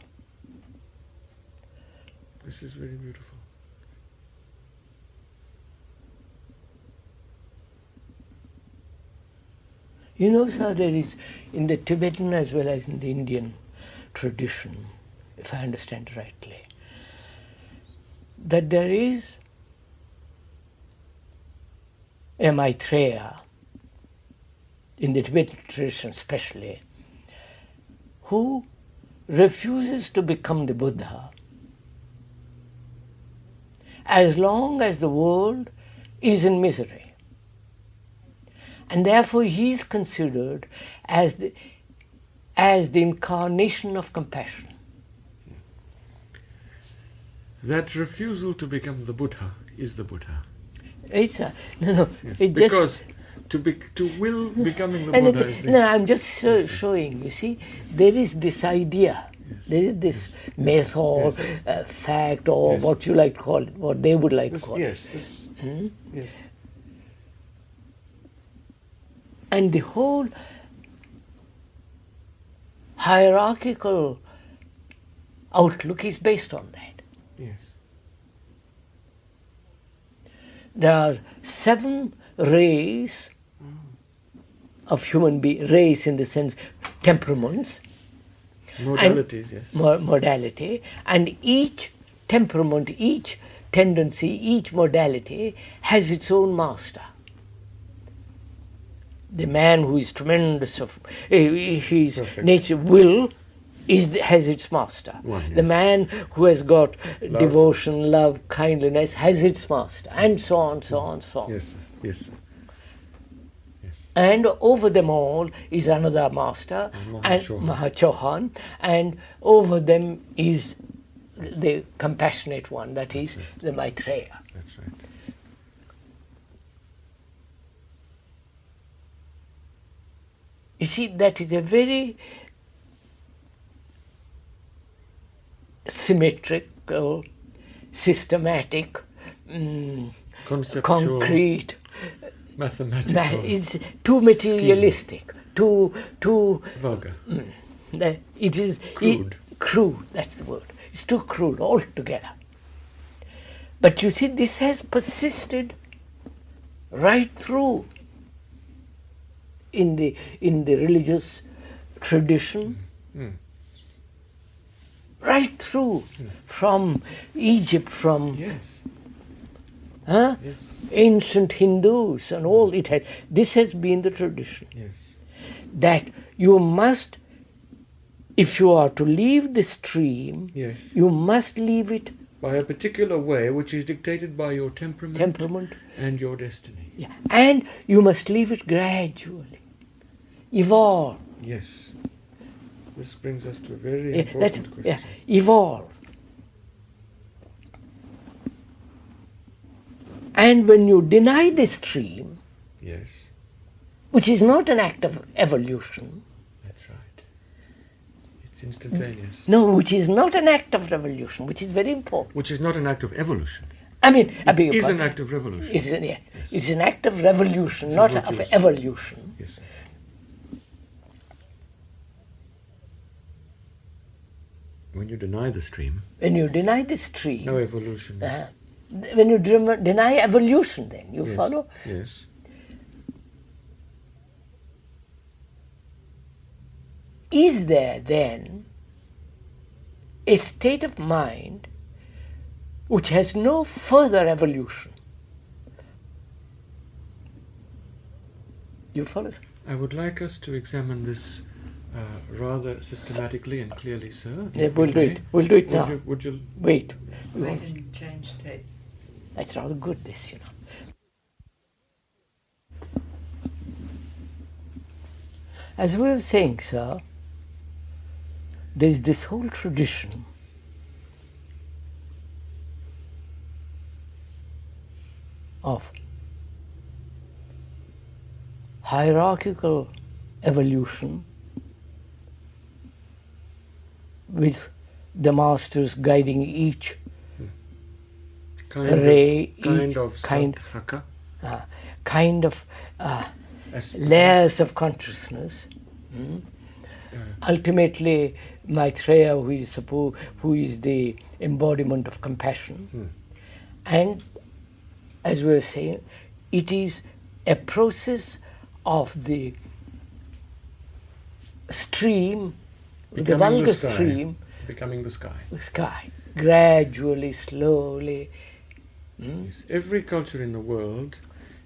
This is very beautiful. You know, sir, there is in the Tibetan as well as in the Indian tradition, if I understand rightly, that there is a Maitreya, in the Tibetan tradition especially, who refuses to become the Buddha as long as the world is in misery. And therefore he is considered as the incarnation of compassion. That refusal to become the Buddha is the Buddha. It's a, Yes. it Because just, to will becoming the and Buddha is the... no, I'm just showing, you see, there is this idea, there is this method, fact, or what you like to call it, what they would like to call it. Yes. And the whole hierarchical outlook is based on that. Yes. There are 7 rays of human being, rays in the sense temperaments. Modalities, yes. Modality, and each temperament, each tendency, each modality has its own master. the man who is tremendous of his Perfect. nature will has its master. One, The yes. man who has got Love. devotion, love, kindliness has its master, and so on, so on, so on. Yes, sir. Yes, sir. Yes. And over them all is another master, and Mahachohan. Mahachohan, and over them is the compassionate one, that is the Maitreya. That's right. You see, that is a very symmetrical, systematic, Conceptual, concrete. mathematical, It's too materialistic, too vulgar. it is Crude. crude, that's the word. It's too crude altogether. But you see, this has persisted right through in the religious tradition, right through from Egypt, from Yes. huh? Yes. ancient Hindus and all. This has been the tradition, Yes. that you must, if you are to leave the stream, Yes. you must leave it By a particular way which is dictated by your temperament and your destiny. yeah, and you must leave it gradually, evolve. Yes. This brings us to a very Yeah, important question. evolve. And when you deny the stream, Yes, which is not an act of evolution, that's right. It's instantaneous. no, which is not an act of revolution, which is very important. Which is not an act of evolution. I mean, I beg It your is an pardon. act of revolution. It's an act of revolution, This is not what of you- evolution. Yes, sir. When you deny the stream, When you deny the stream, no evolution. when you deny evolution, then you Yes. follow. Yes. Is there then a state of mind which has no further evolution? You follow? I would like us to examine this rather systematically and clearly, sir. Yeah, if we'll we do may. it. We'll do it Would now. would you? Wait. Wait and change tapes. That's rather good, this, you know. As we were saying, sir, there's this whole tradition of hierarchical evolution with the masters guiding each ray, kind of kind, sathaka, kind of as- layers of consciousness. Ultimately, Maitreya, who is the embodiment of compassion, and as we were saying, it is a process of the stream, the Becoming vulgar sky. stream, becoming the sky. sky, gradually, slowly. Yes. Every culture in the world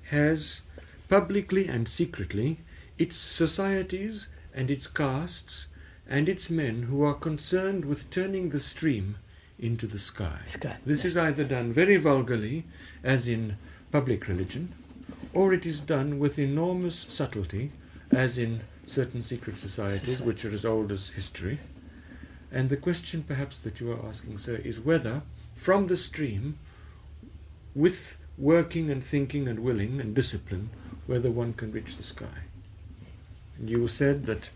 has, publicly and secretly, its societies and its castes and its men who are concerned with turning the stream into the sky. Sky, This is either done very vulgarly, as in public religion, or it is done with enormous subtlety, as in certain secret societies which are as old as history. And the question perhaps that you are asking, sir, is whether from the stream, with working and thinking and willing and discipline, whether one can reach the sky. And you said that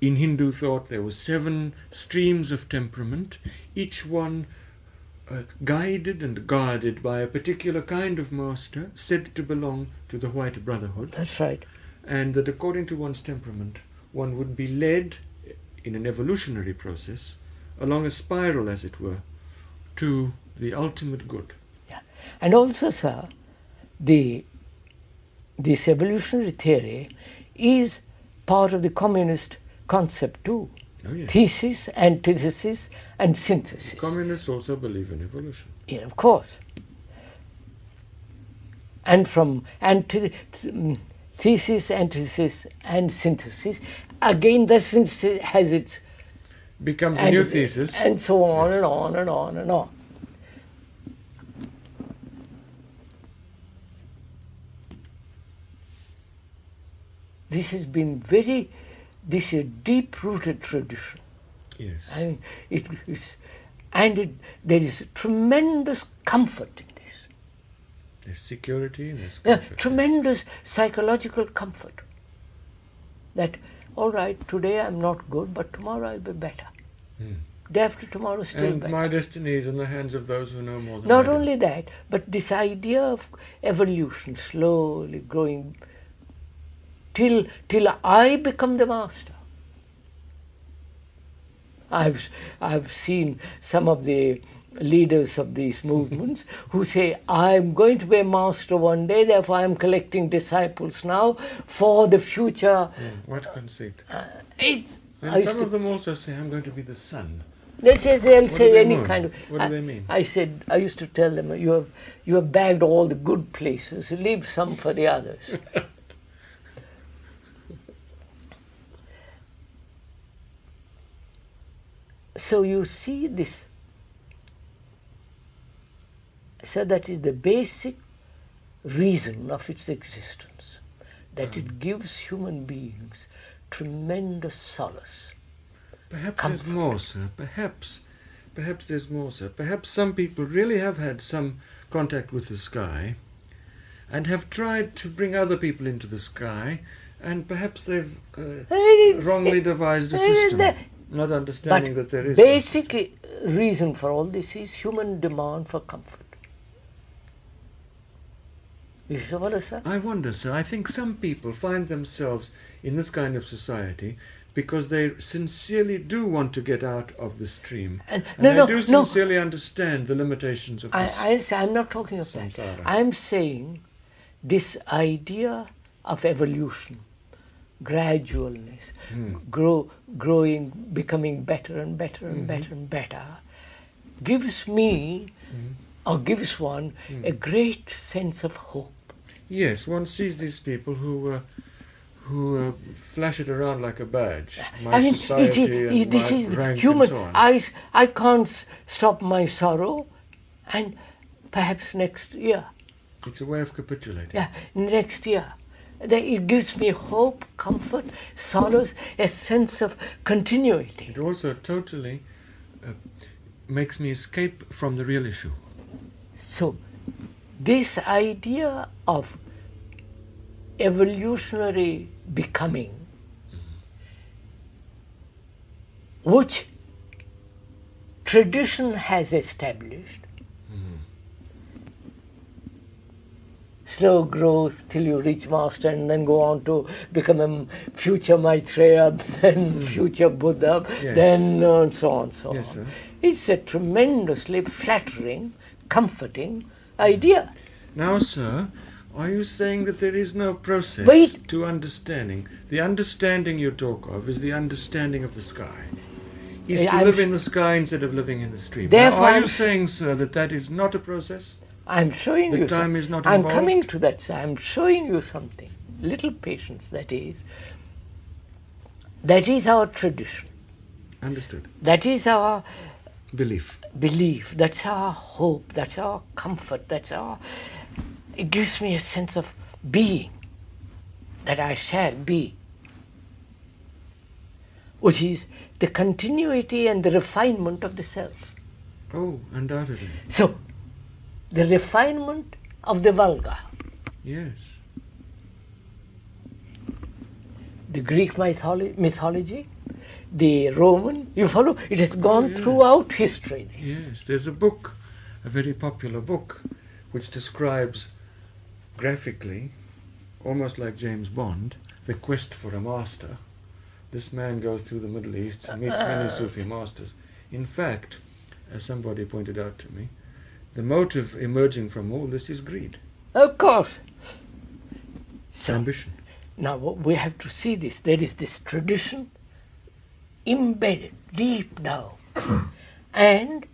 in Hindu thought there were 7 streams of temperament, each one guided and guarded by a particular kind of master said to belong to the White Brotherhood, That's right. and that according to one's temperament one would be led in an evolutionary process along a spiral, as it were, to the ultimate good. Yeah. And also, sir, this evolutionary theory is part of the communist concept too. Oh, yes. Thesis, antithesis, and synthesis. Communists also believe in evolution. Yeah, of course. And thesis, antithesis, and synthesis. Again, the synthesis has its Becomes a new thesis. and so on and on and on and on. This has been this is a deep-rooted tradition. Yes. And there is tremendous comfort in this. There's security and there's Yeah, comfort. tremendous psychological comfort. That, all right, today I'm not good, but tomorrow I'll be better. Day after tomorrow, still And better. my destiny is in the hands of those who know more than Not I do. only that, but this idea of evolution slowly growing till I become the master. I've seen some of the leaders of these movements who say, I'm going to be a master one day, therefore I'm collecting disciples now for the future. What conceit. It's, And some of them also say, I'm going to be the sun. they'll do say they any mean? kind of. What do they mean? I used to tell them, you have bagged all the good places, leave some for the others. So you see this. So that is the basic reason of its existence, that it gives human beings tremendous solace. Perhaps there's more, sir. Perhaps there's more, sir. Perhaps some people really have had some contact with the sky and have tried to bring other people into the sky, and perhaps they've wrongly devised a system, not understanding that there is. Basic reason for all this is human demand for comfort. You follow, sir? I wonder, sir. I think some people find themselves in this kind of society because they sincerely do want to get out of the stream. And they do sincerely understand the limitations of this. I'm not talking of that. Samsara. I'm saying this idea of evolution, gradualness, growing, becoming better and better and better and better, gives me, or gives one, a great sense of hope. Yes, one sees these people who flash it around like a badge. My society and this my is rank human. and so on. I can't stop my sorrow, and perhaps next year. It's a way of capitulating. Yeah, next year. It gives me hope, comfort, solace, a sense of continuity. It also totally makes me escape from the real issue. So, this idea of evolutionary becoming, which tradition has established, slow growth till you reach master and then go on to become a future Maitreya, then future Buddha, Yes. then and so on, so Yes, on. sir. It's a tremendously flattering, comforting idea. Now, sir, are you saying that there is no process Wait. to understanding? The understanding you talk of is the understanding of the sky. Is to I'm live s- in the sky instead of living in the stream. Therefore, Now, are I'm you s- saying, sir, that that is not a process? I'm showing The you time some- is not I'm involved? coming to that, sir. I'm showing you something. Little patience, that is. That is our tradition. Understood. That is our Belief. belief. That's our hope. That's our comfort. It gives me a sense of being, that I shall be, which is the continuity and the refinement of the self. Oh, undoubtedly. So, the refinement of the vulgar. Yes. The Greek mythology, the Roman, you follow? It has gone yes. throughout history. Yes, there's a book, a very popular book, which describes graphically, almost like James Bond, the quest for a master. This man goes through the Middle East and meets many Sufi masters. In fact, as somebody pointed out to me, the motive emerging from all this is greed, Of course. So, ambition. now we have to see this. There is this tradition embedded deep down. And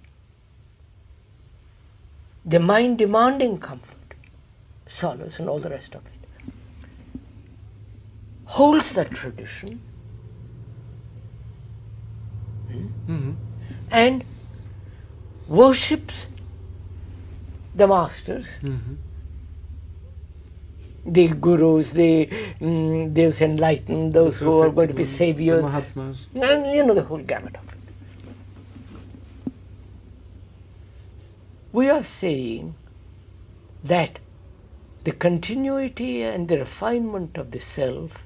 the mind demanding comfort, solace and all the rest of it. holds that tradition and worships the masters, the gurus, those enlightened, those who are going to be saviors, the Mahatmas. and the whole gamut of it. We are saying that the continuity and the refinement of the self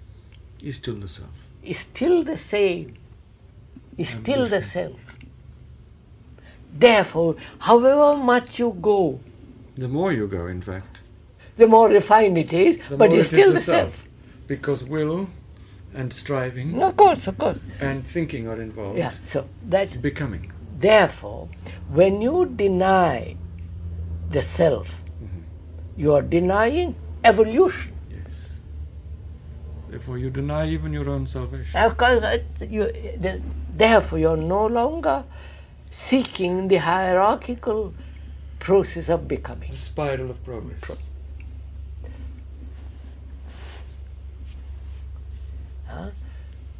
Is still the self. is still the same, is still the self. Therefore, however much you go, The more you go, in fact, the more refined it is, the but more it's it is still the self. Because will and striving Of course, of course. and thinking are involved. Yeah, so that's, Becoming. therefore, when you deny the self, you are denying evolution. Yes. Therefore, you deny even your own salvation. Of course, therefore, you are no longer seeking the hierarchical process of becoming. The spiral of progress.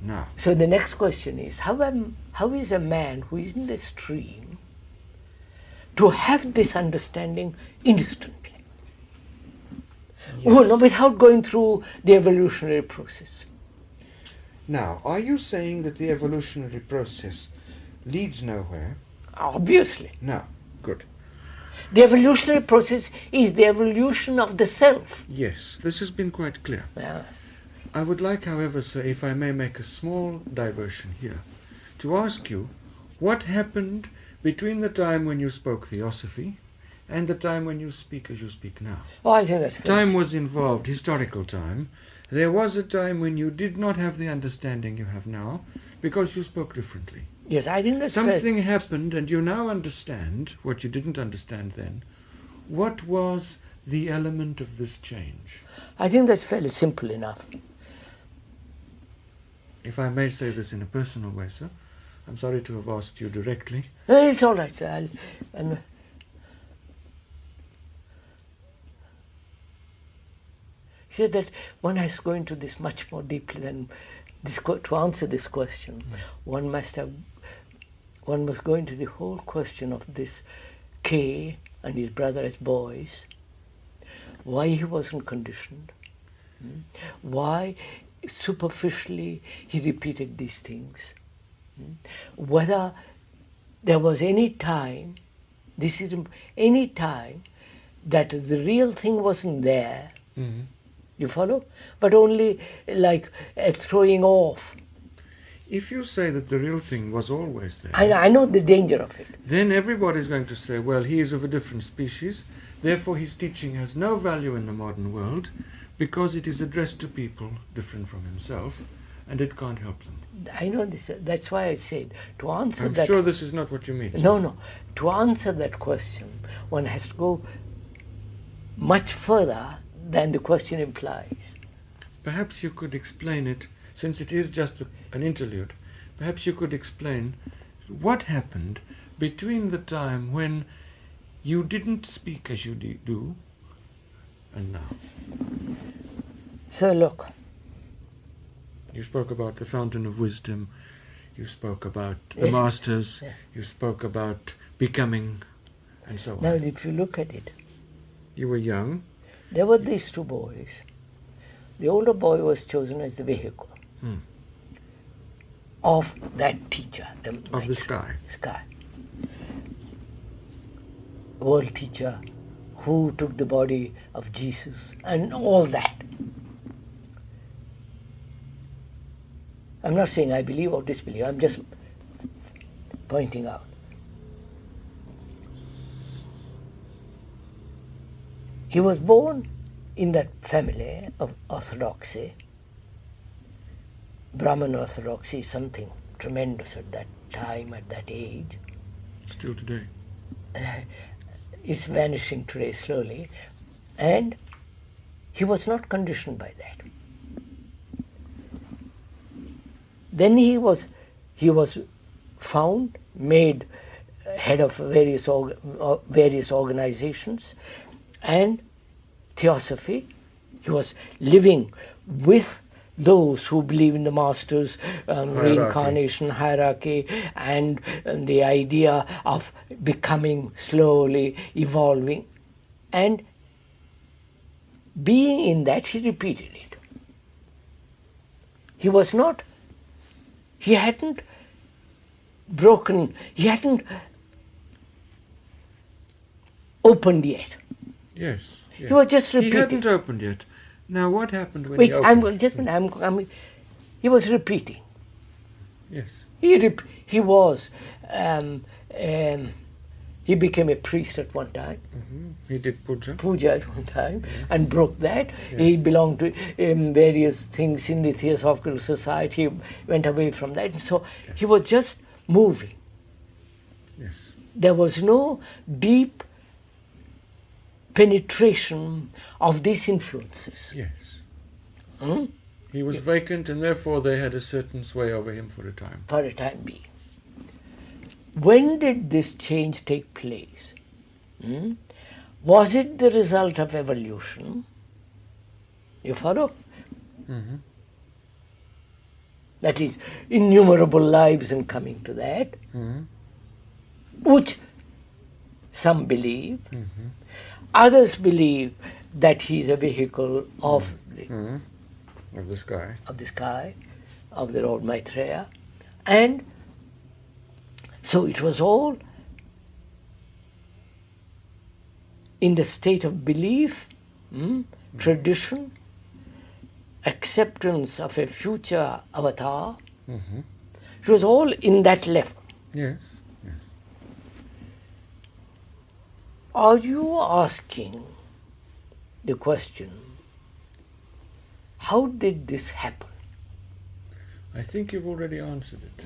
Now, So the next question is, how is a man who is in the stream to have this understanding instantly? Oh, no, without going through the evolutionary process. now, are you saying that the evolutionary process leads nowhere? Obviously. No. Good. The evolutionary process is the evolution of the self. Yes, this has been quite clear. Yeah. I would like, however, sir, if I may make a small diversion here, to ask you what happened between the time when you spoke theosophy and the time when you speak as you speak now. Oh, I think that's Time was involved, historical time. There was a time when you did not have the understanding you have now because you spoke differently. Yes, I think that's Something happened and you now understand what you didn't understand then. What was the element of this change? I think that's fairly simple enough. If I may say this in a personal way, sir, I'm sorry to have asked you directly. It's all right, sir. See that one has to go into this much more deeply than this to answer this question. One must go into the whole question of this K and his brother as boys. Why he wasn't conditioned. Why superficially he repeated these things. Whether there was any time, any time that the real thing wasn't there. You follow? But only like a throwing off. If you say that the real thing was always there, I know the danger of it. then everybody's going to say, well, he is of a different species, therefore his teaching has no value in the modern world because it is addressed to people different from himself and it can't help them. I know this. That's why I said to answer I'm that. sure this is not what you mean. No. To answer that question, one has to go much further than the question implies. Perhaps you could explain it, since it is just an interlude, perhaps you could explain what happened between the time when you didn't speak as you do and now. So look, You spoke about the fountain of wisdom, you spoke about the Yes. masters, Yeah. you spoke about becoming, and so on. now if you look at it, You were young. there were these two boys. The older boy was chosen as the vehicle of that teacher. Of the sky. Sky. World teacher who took the body of Jesus and all that. I'm not saying I believe or disbelieve, I'm just pointing out. He was born in that family of orthodoxy. Brahman orthodoxy is something tremendous at that time, at that age. Still today. Is vanishing today slowly, and he was not conditioned by that. Then he was found, made head of various organizations, and theosophy. He was living with those who believe in the master's Hierarchy. reincarnation, hierarchy, and the idea of becoming slowly, evolving. And being in that, he repeated it. He was not, he hadn't broken, he hadn't opened yet. Yes. He was just He repeating. hadn't opened yet. Now, what happened when Wait, he opened? he was repeating. Yes. He was, he became a priest at one time, He did puja. puja at one time, and broke that. Yes. He belonged to various things in the Theosophical Society, he went away from that. And so he was just moving. Yes. There was no deep penetration of these influences. Yes. Hmm? He was vacant, and therefore they had a certain sway over him for a time. For a time being. When did this change take place? Hmm? Was it the result of evolution? You follow? Mm-hmm. That is, innumerable lives and coming to that, Mm-hmm. which some believe. Mm-hmm. Others believe that he is a vehicle of Mm-hmm. Of the sky. the sky, of the Lord Maitreya. And so it was all in the state of belief, tradition, acceptance of a future avatar. Mm-hmm. It was all in that level. Yes. Yes. Are you asking the question, how did this happen? I think you've already answered it.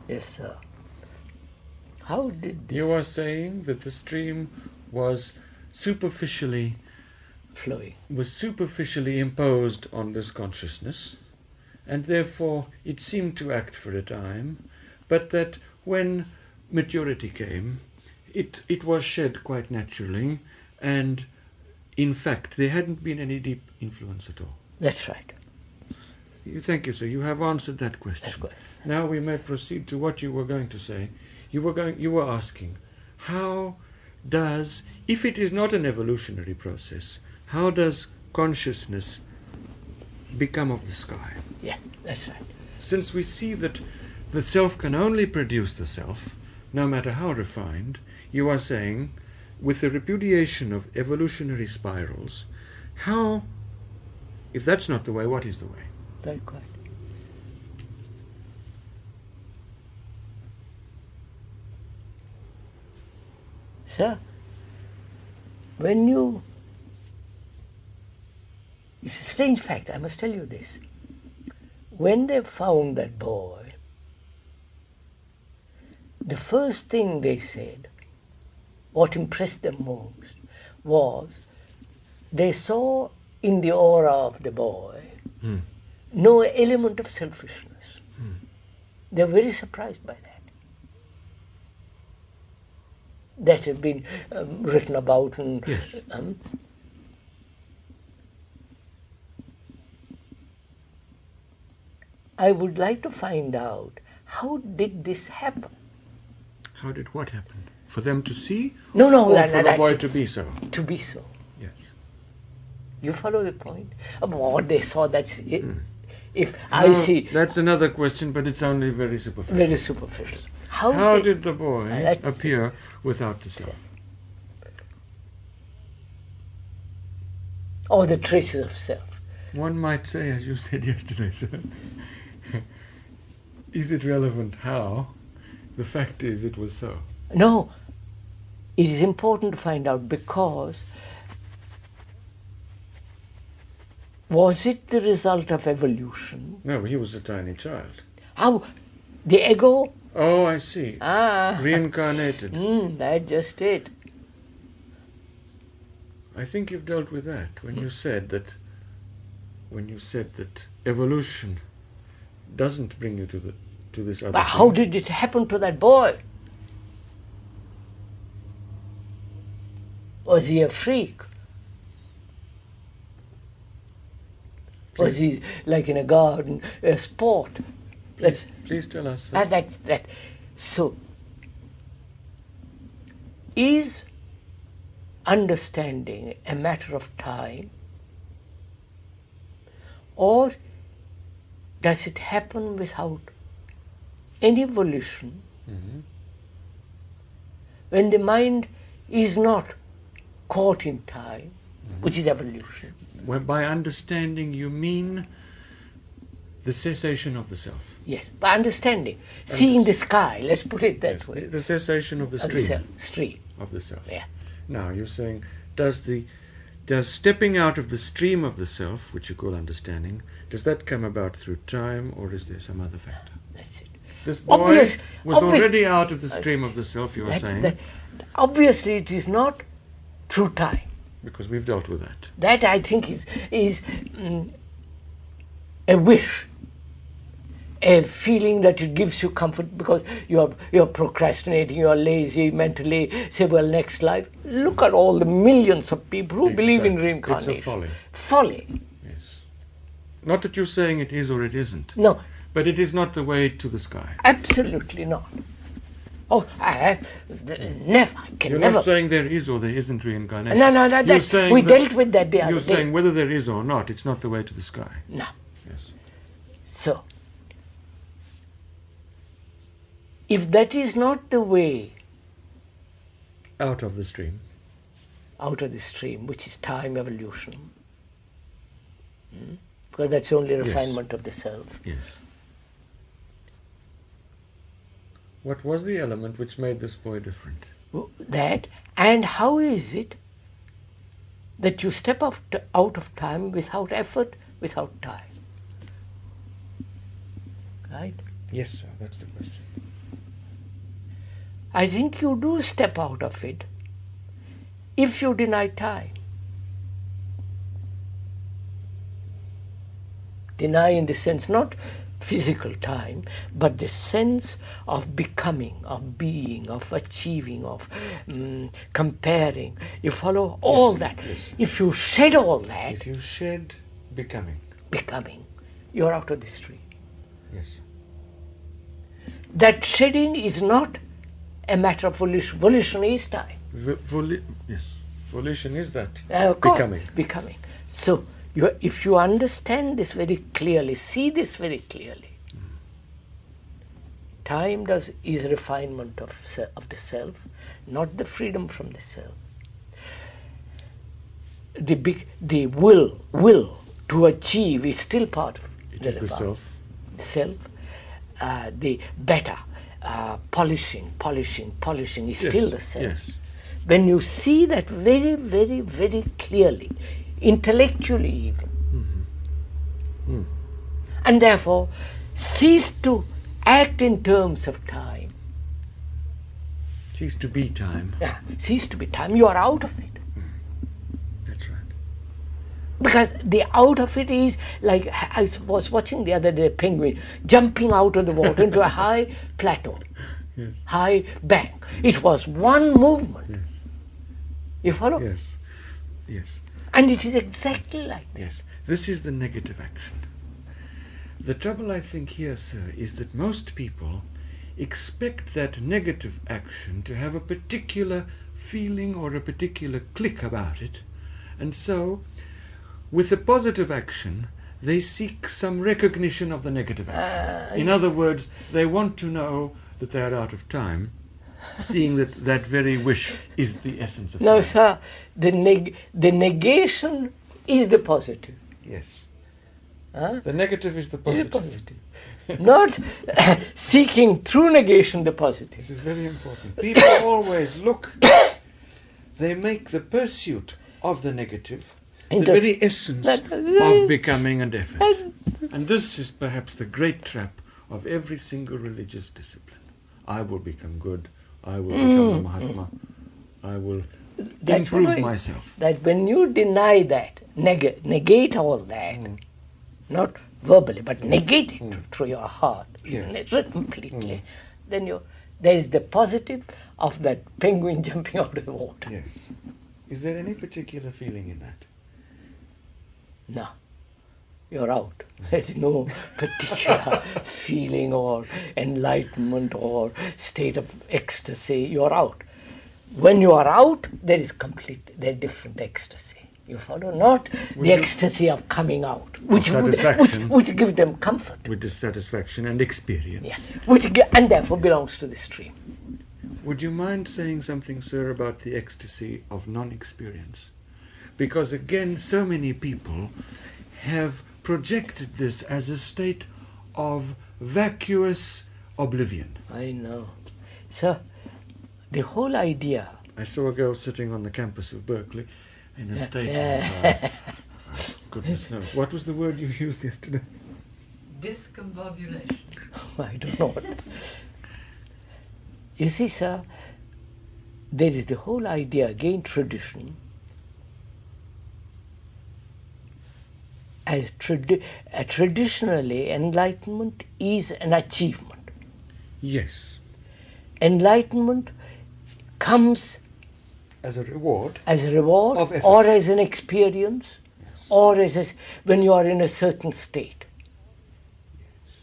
Yes, sir. How did this You are saying that the stream was superficially flowing? imposed on this consciousness, and therefore it seemed to act for a time, but that when maturity came, it was shed quite naturally, and in fact there hadn't been any deep influence at all. That's right. Thank you, sir. You have answered that question. That's good. Now we may proceed to what you were going to say. You were asking, how does, if it is not an evolutionary process, how does consciousness become of the sky? Yeah, that's right. Since we see that the self can only produce the self, no matter how refined, you are saying, with the repudiation of evolutionary spirals, how, if that's not the way, what is the way? Very good. Sir, it's a strange fact, I must tell you this. When they found that boy, the first thing they said, what impressed them most, was they saw in the aura of the boy no element of selfishness. They were very surprised by that. That has been written about. And, Yes. I would like to find out, how did this happen? How did what happen? For them to see? No, Or for the that's boy it. to be so? To be so. Yes. You follow the point? What they saw, that's it. If How- I see, That's another question, but it's only very superficial. very superficial. How did the boy That's- appear without the self? Or the traces of self? One might say, as you said yesterday, sir, is it relevant how? The fact is, it was so. No, it is important to find out, because was it the result of evolution? No, he was a tiny child. How? The ego? Oh, I see. Ah, Reincarnated. that's just it. I think you've dealt with that when you said that evolution doesn't bring you to this other But how thing. did it happen to that boy? Was he a freak? Or is he like in a garden, a sport? Please tell us. That's that. So, is understanding a matter of time, or does it happen without any volition when the mind is not caught in time, which is evolution? Well, by understanding you mean the cessation of the self. Yes, by understanding, seeing the sky, let's put it that way. The cessation of the stream. Stream. Of the self. Yeah. Now you're saying, does stepping out of the stream of the self, which you call understanding, does that come about through time, or is there some other factor? That's it. This boy was already out of the stream of the self, you were saying. Obviously it is not through time. Because we've dealt with that. That, I think, is a wish, a feeling that it gives you comfort because you're procrastinating, you're lazy mentally, say, well, next life. Look at all the millions of people who believe in reincarnation. It's a folly. Folly. Yes. Not that you're saying it is or it isn't. No. But it is not the way to the sky. Absolutely not. Oh, never. You're not saying there is or there isn't reincarnation. No, we dealt with that the other day. You're saying whether there is or not, it's not the way to the sky. No. Yes. So, if that is not the way out of the stream, which is time evolution, because that's only refinement of the self. Yes. What was the element which made this boy different? That, and how is it that you step out of time without effort, without time? Right? Yes, sir, that's the question. I think you do step out of it if you deny time. Deny in the sense not physical time, but the sense of becoming, of being, of achieving, of comparing. You follow all that. Yes. If you shed all that, if you shed becoming, you're out of the stream. Yes. That shedding is not a matter of volition. Volition is time. Yes. Volition is that. Becoming. So, if you understand this very clearly, see this very clearly, time is refinement of the self, not the freedom from the self. The will to achieve is still part of it. It is the self. The better polishing is still the self. Yes. When you see that very, very, very clearly, intellectually even, and therefore cease to act in terms of time. Cease to be time. Yeah, cease to be time. You are out of it. That's right. Because the out of it is like, I was watching the other day a penguin jumping out of the water into a high plateau, high bank. It was one movement. Yes. You follow? Yes. Yes. And it is exactly like that. Yes. This is the negative action. The trouble, I think, here, sir, is that most people expect that negative action to have a particular feeling or a particular click about it, and so, with the positive action, they seek some recognition of the negative action. In other words, they want to know that they are out of time, seeing that that very wish is the essence of time. No, sir, the negation is the positive. Yes. Huh? The negative is the positive. Not seeking through negation the positive. This is very important. People always look, they make the pursuit of the negative the very essence of becoming and effort. And this is perhaps the great trap of every single religious discipline. I will become good, I will become the Mahatma, I will improve myself. That when you deny that, negate all that, not verbally, but negate it through your heart, completely, then there is the positive of that penguin jumping out of the water. Yes. Is there any particular feeling in that? No. you're out. There's no particular feeling or enlightenment or state of ecstasy. You're out. When you are out, there is different ecstasy. You follow? Not the ecstasy of coming out, which gives them comfort. With dissatisfaction and experience. Yes, and therefore belongs to the stream. Would you mind saying something, sir, about the ecstasy of non-experience? Because again, so many people have projected this as a state of vacuous oblivion. I know. So, the whole idea... I saw a girl sitting on the campus of Berkeley in a state of... goodness knows. What was the word you used yesterday? Discombobulation. I don't know what. You see, sir, there is the whole idea, again, tradition, as traditionally, enlightenment is an achievement. Yes. Enlightenment comes as a reward of effort. Or as an experience, yes. Or as when you are in a certain state. Yes.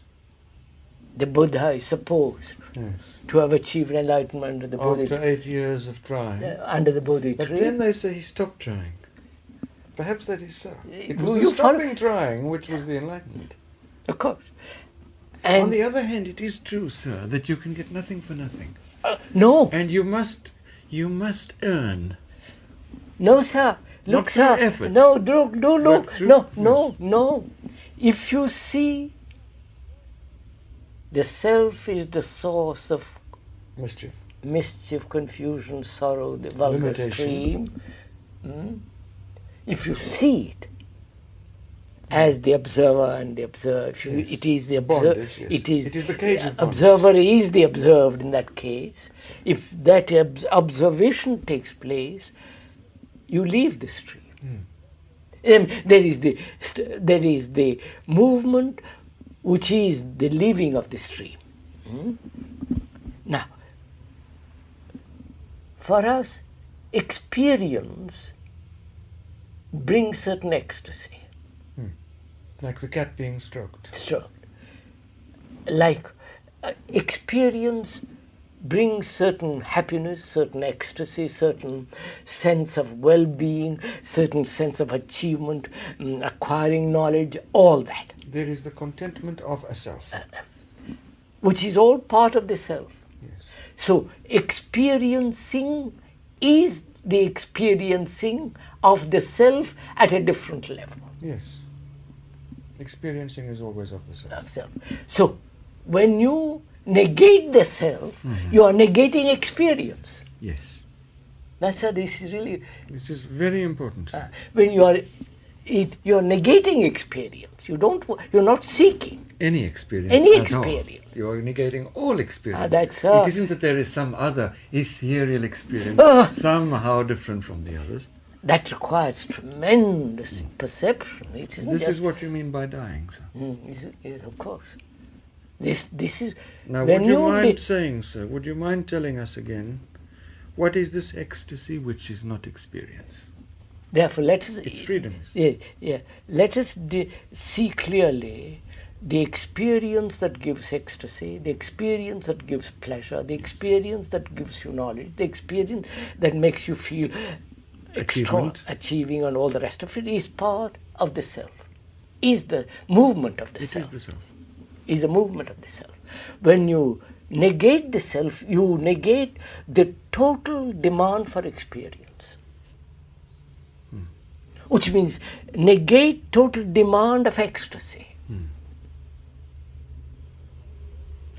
The Buddha is supposed to have achieved enlightenment under the Bodhi. After 8 years of trying. Under the Bodhi tree. But then they say he stopped trying. Perhaps that is so. It was the stopping trying which was the enlightenment. Of course. And on the other hand, it is true, sir, that you can get nothing for nothing. No. And you must earn. No, sir. Look, not sir. Effort, no, do look. No. If you see the self is the source of mischief, confusion, sorrow, the vulgar stream. If you see it as the observer and the observed, yes. It is the observer. Yes. It is the cage of observer is the observed in that case. If that observation takes place, you leave the stream. There is the movement, which is the leaving of the stream. Now, for us, experience brings certain ecstasy. Like the cat being stroked. Like experience brings certain happiness, certain ecstasy, certain sense of well-being, certain sense of achievement, acquiring knowledge, all that. There is the contentment of a self. Which is all part of the self. Yes. So experiencing is the experiencing of the self at a different level. Yes. Experiencing is always of the self. So, when you negate the self, you are negating experience. Yes. That's how this is really... This is very important. When you are negating experience. You're not seeking any experience. You are negating all experience. It isn't that there is some other ethereal experience somehow different from the others. That requires tremendous perception. This is what you mean by dying, sir. Of course. This is... Now, would you mind saying, sir, would you mind telling us again, what is this ecstasy which is not experience? Therefore, let us... It's freedom. Yeah. Let us see clearly the experience that gives ecstasy, the experience that gives pleasure, the experience that gives you knowledge, the experience that makes you feel achieving and all the rest of it is part of the self, is the movement of the self. It is the self. Is the movement of the self. When you negate the self, you negate the total demand for experience. Which means negate total demand of ecstasy.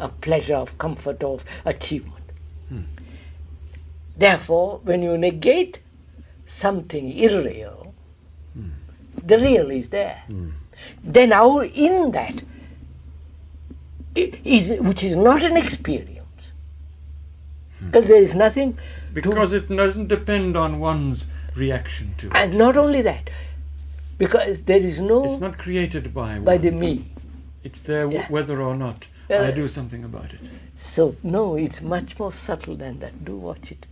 Of pleasure, of comfort, of achievement. Therefore, when you negate something irreal, the real is there. Then now in that, which is not an experience, because there is nothing... Because it doesn't depend on one's reaction to it. And not only that, because there is no... It's not created by the me. It's there whether or not I do something about it. So, no, it's much more subtle than that. Do watch it.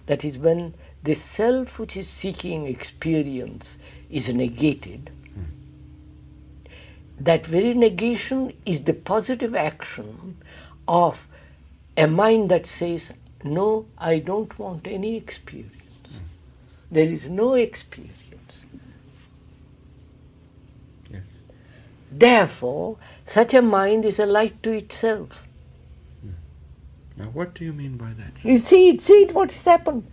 That is when the self which is seeking experience is negated, that very negation is the positive action of a mind that says, no, I don't want any experience. There is no experience. Yes. Therefore, such a mind is a light to itself. Now, what do you mean by that? You see it, what has happened.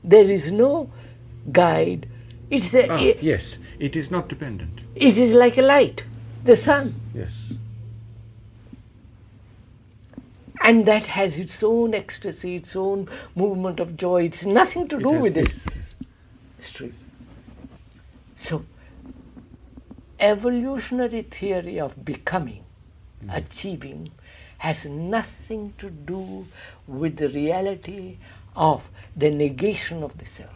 There is no guide. It's a, Yes, it is not dependent. it is like a light, the sun. Yes. And that has its own ecstasy, its own movement of joy. It's nothing to do with this street. So, evolutionary theory of becoming, achieving, has nothing to do with the reality of the negation of the self.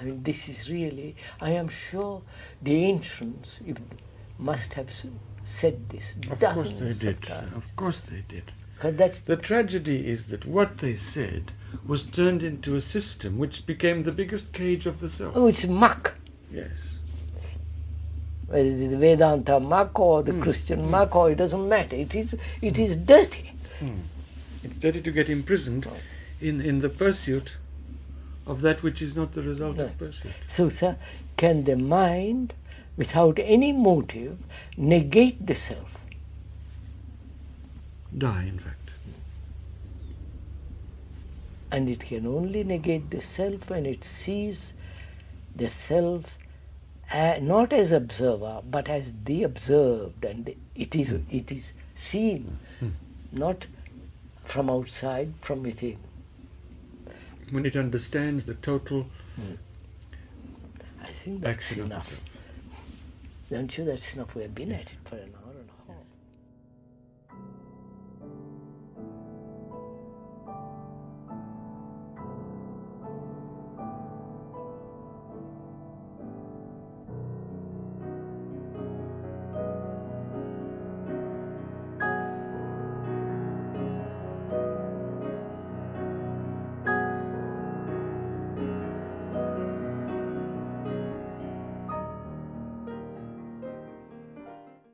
I mean, this is really, I am sure the ancients must have said this Of course they dozens did. of times. Of course they did. 'Cause that's The tragedy is that what they said was turned into a system which became the biggest cage of the self. oh, it's muck. Yes. Whether it is the Vedanta muck or the Christian muck, or it doesn't matter. It is dirty. It's dirty to get imprisoned in the pursuit of that which is not the result No. of pursuit. So, sir, can the mind, without any motive, negate the self? Die, in fact. And it can only negate the self when it sees the self not as observer, but as the observed, and it is seen, not from outside, from within. When it understands the total I think that's action of the enough. self. Don't you? That's enough. We have been at it for an hour.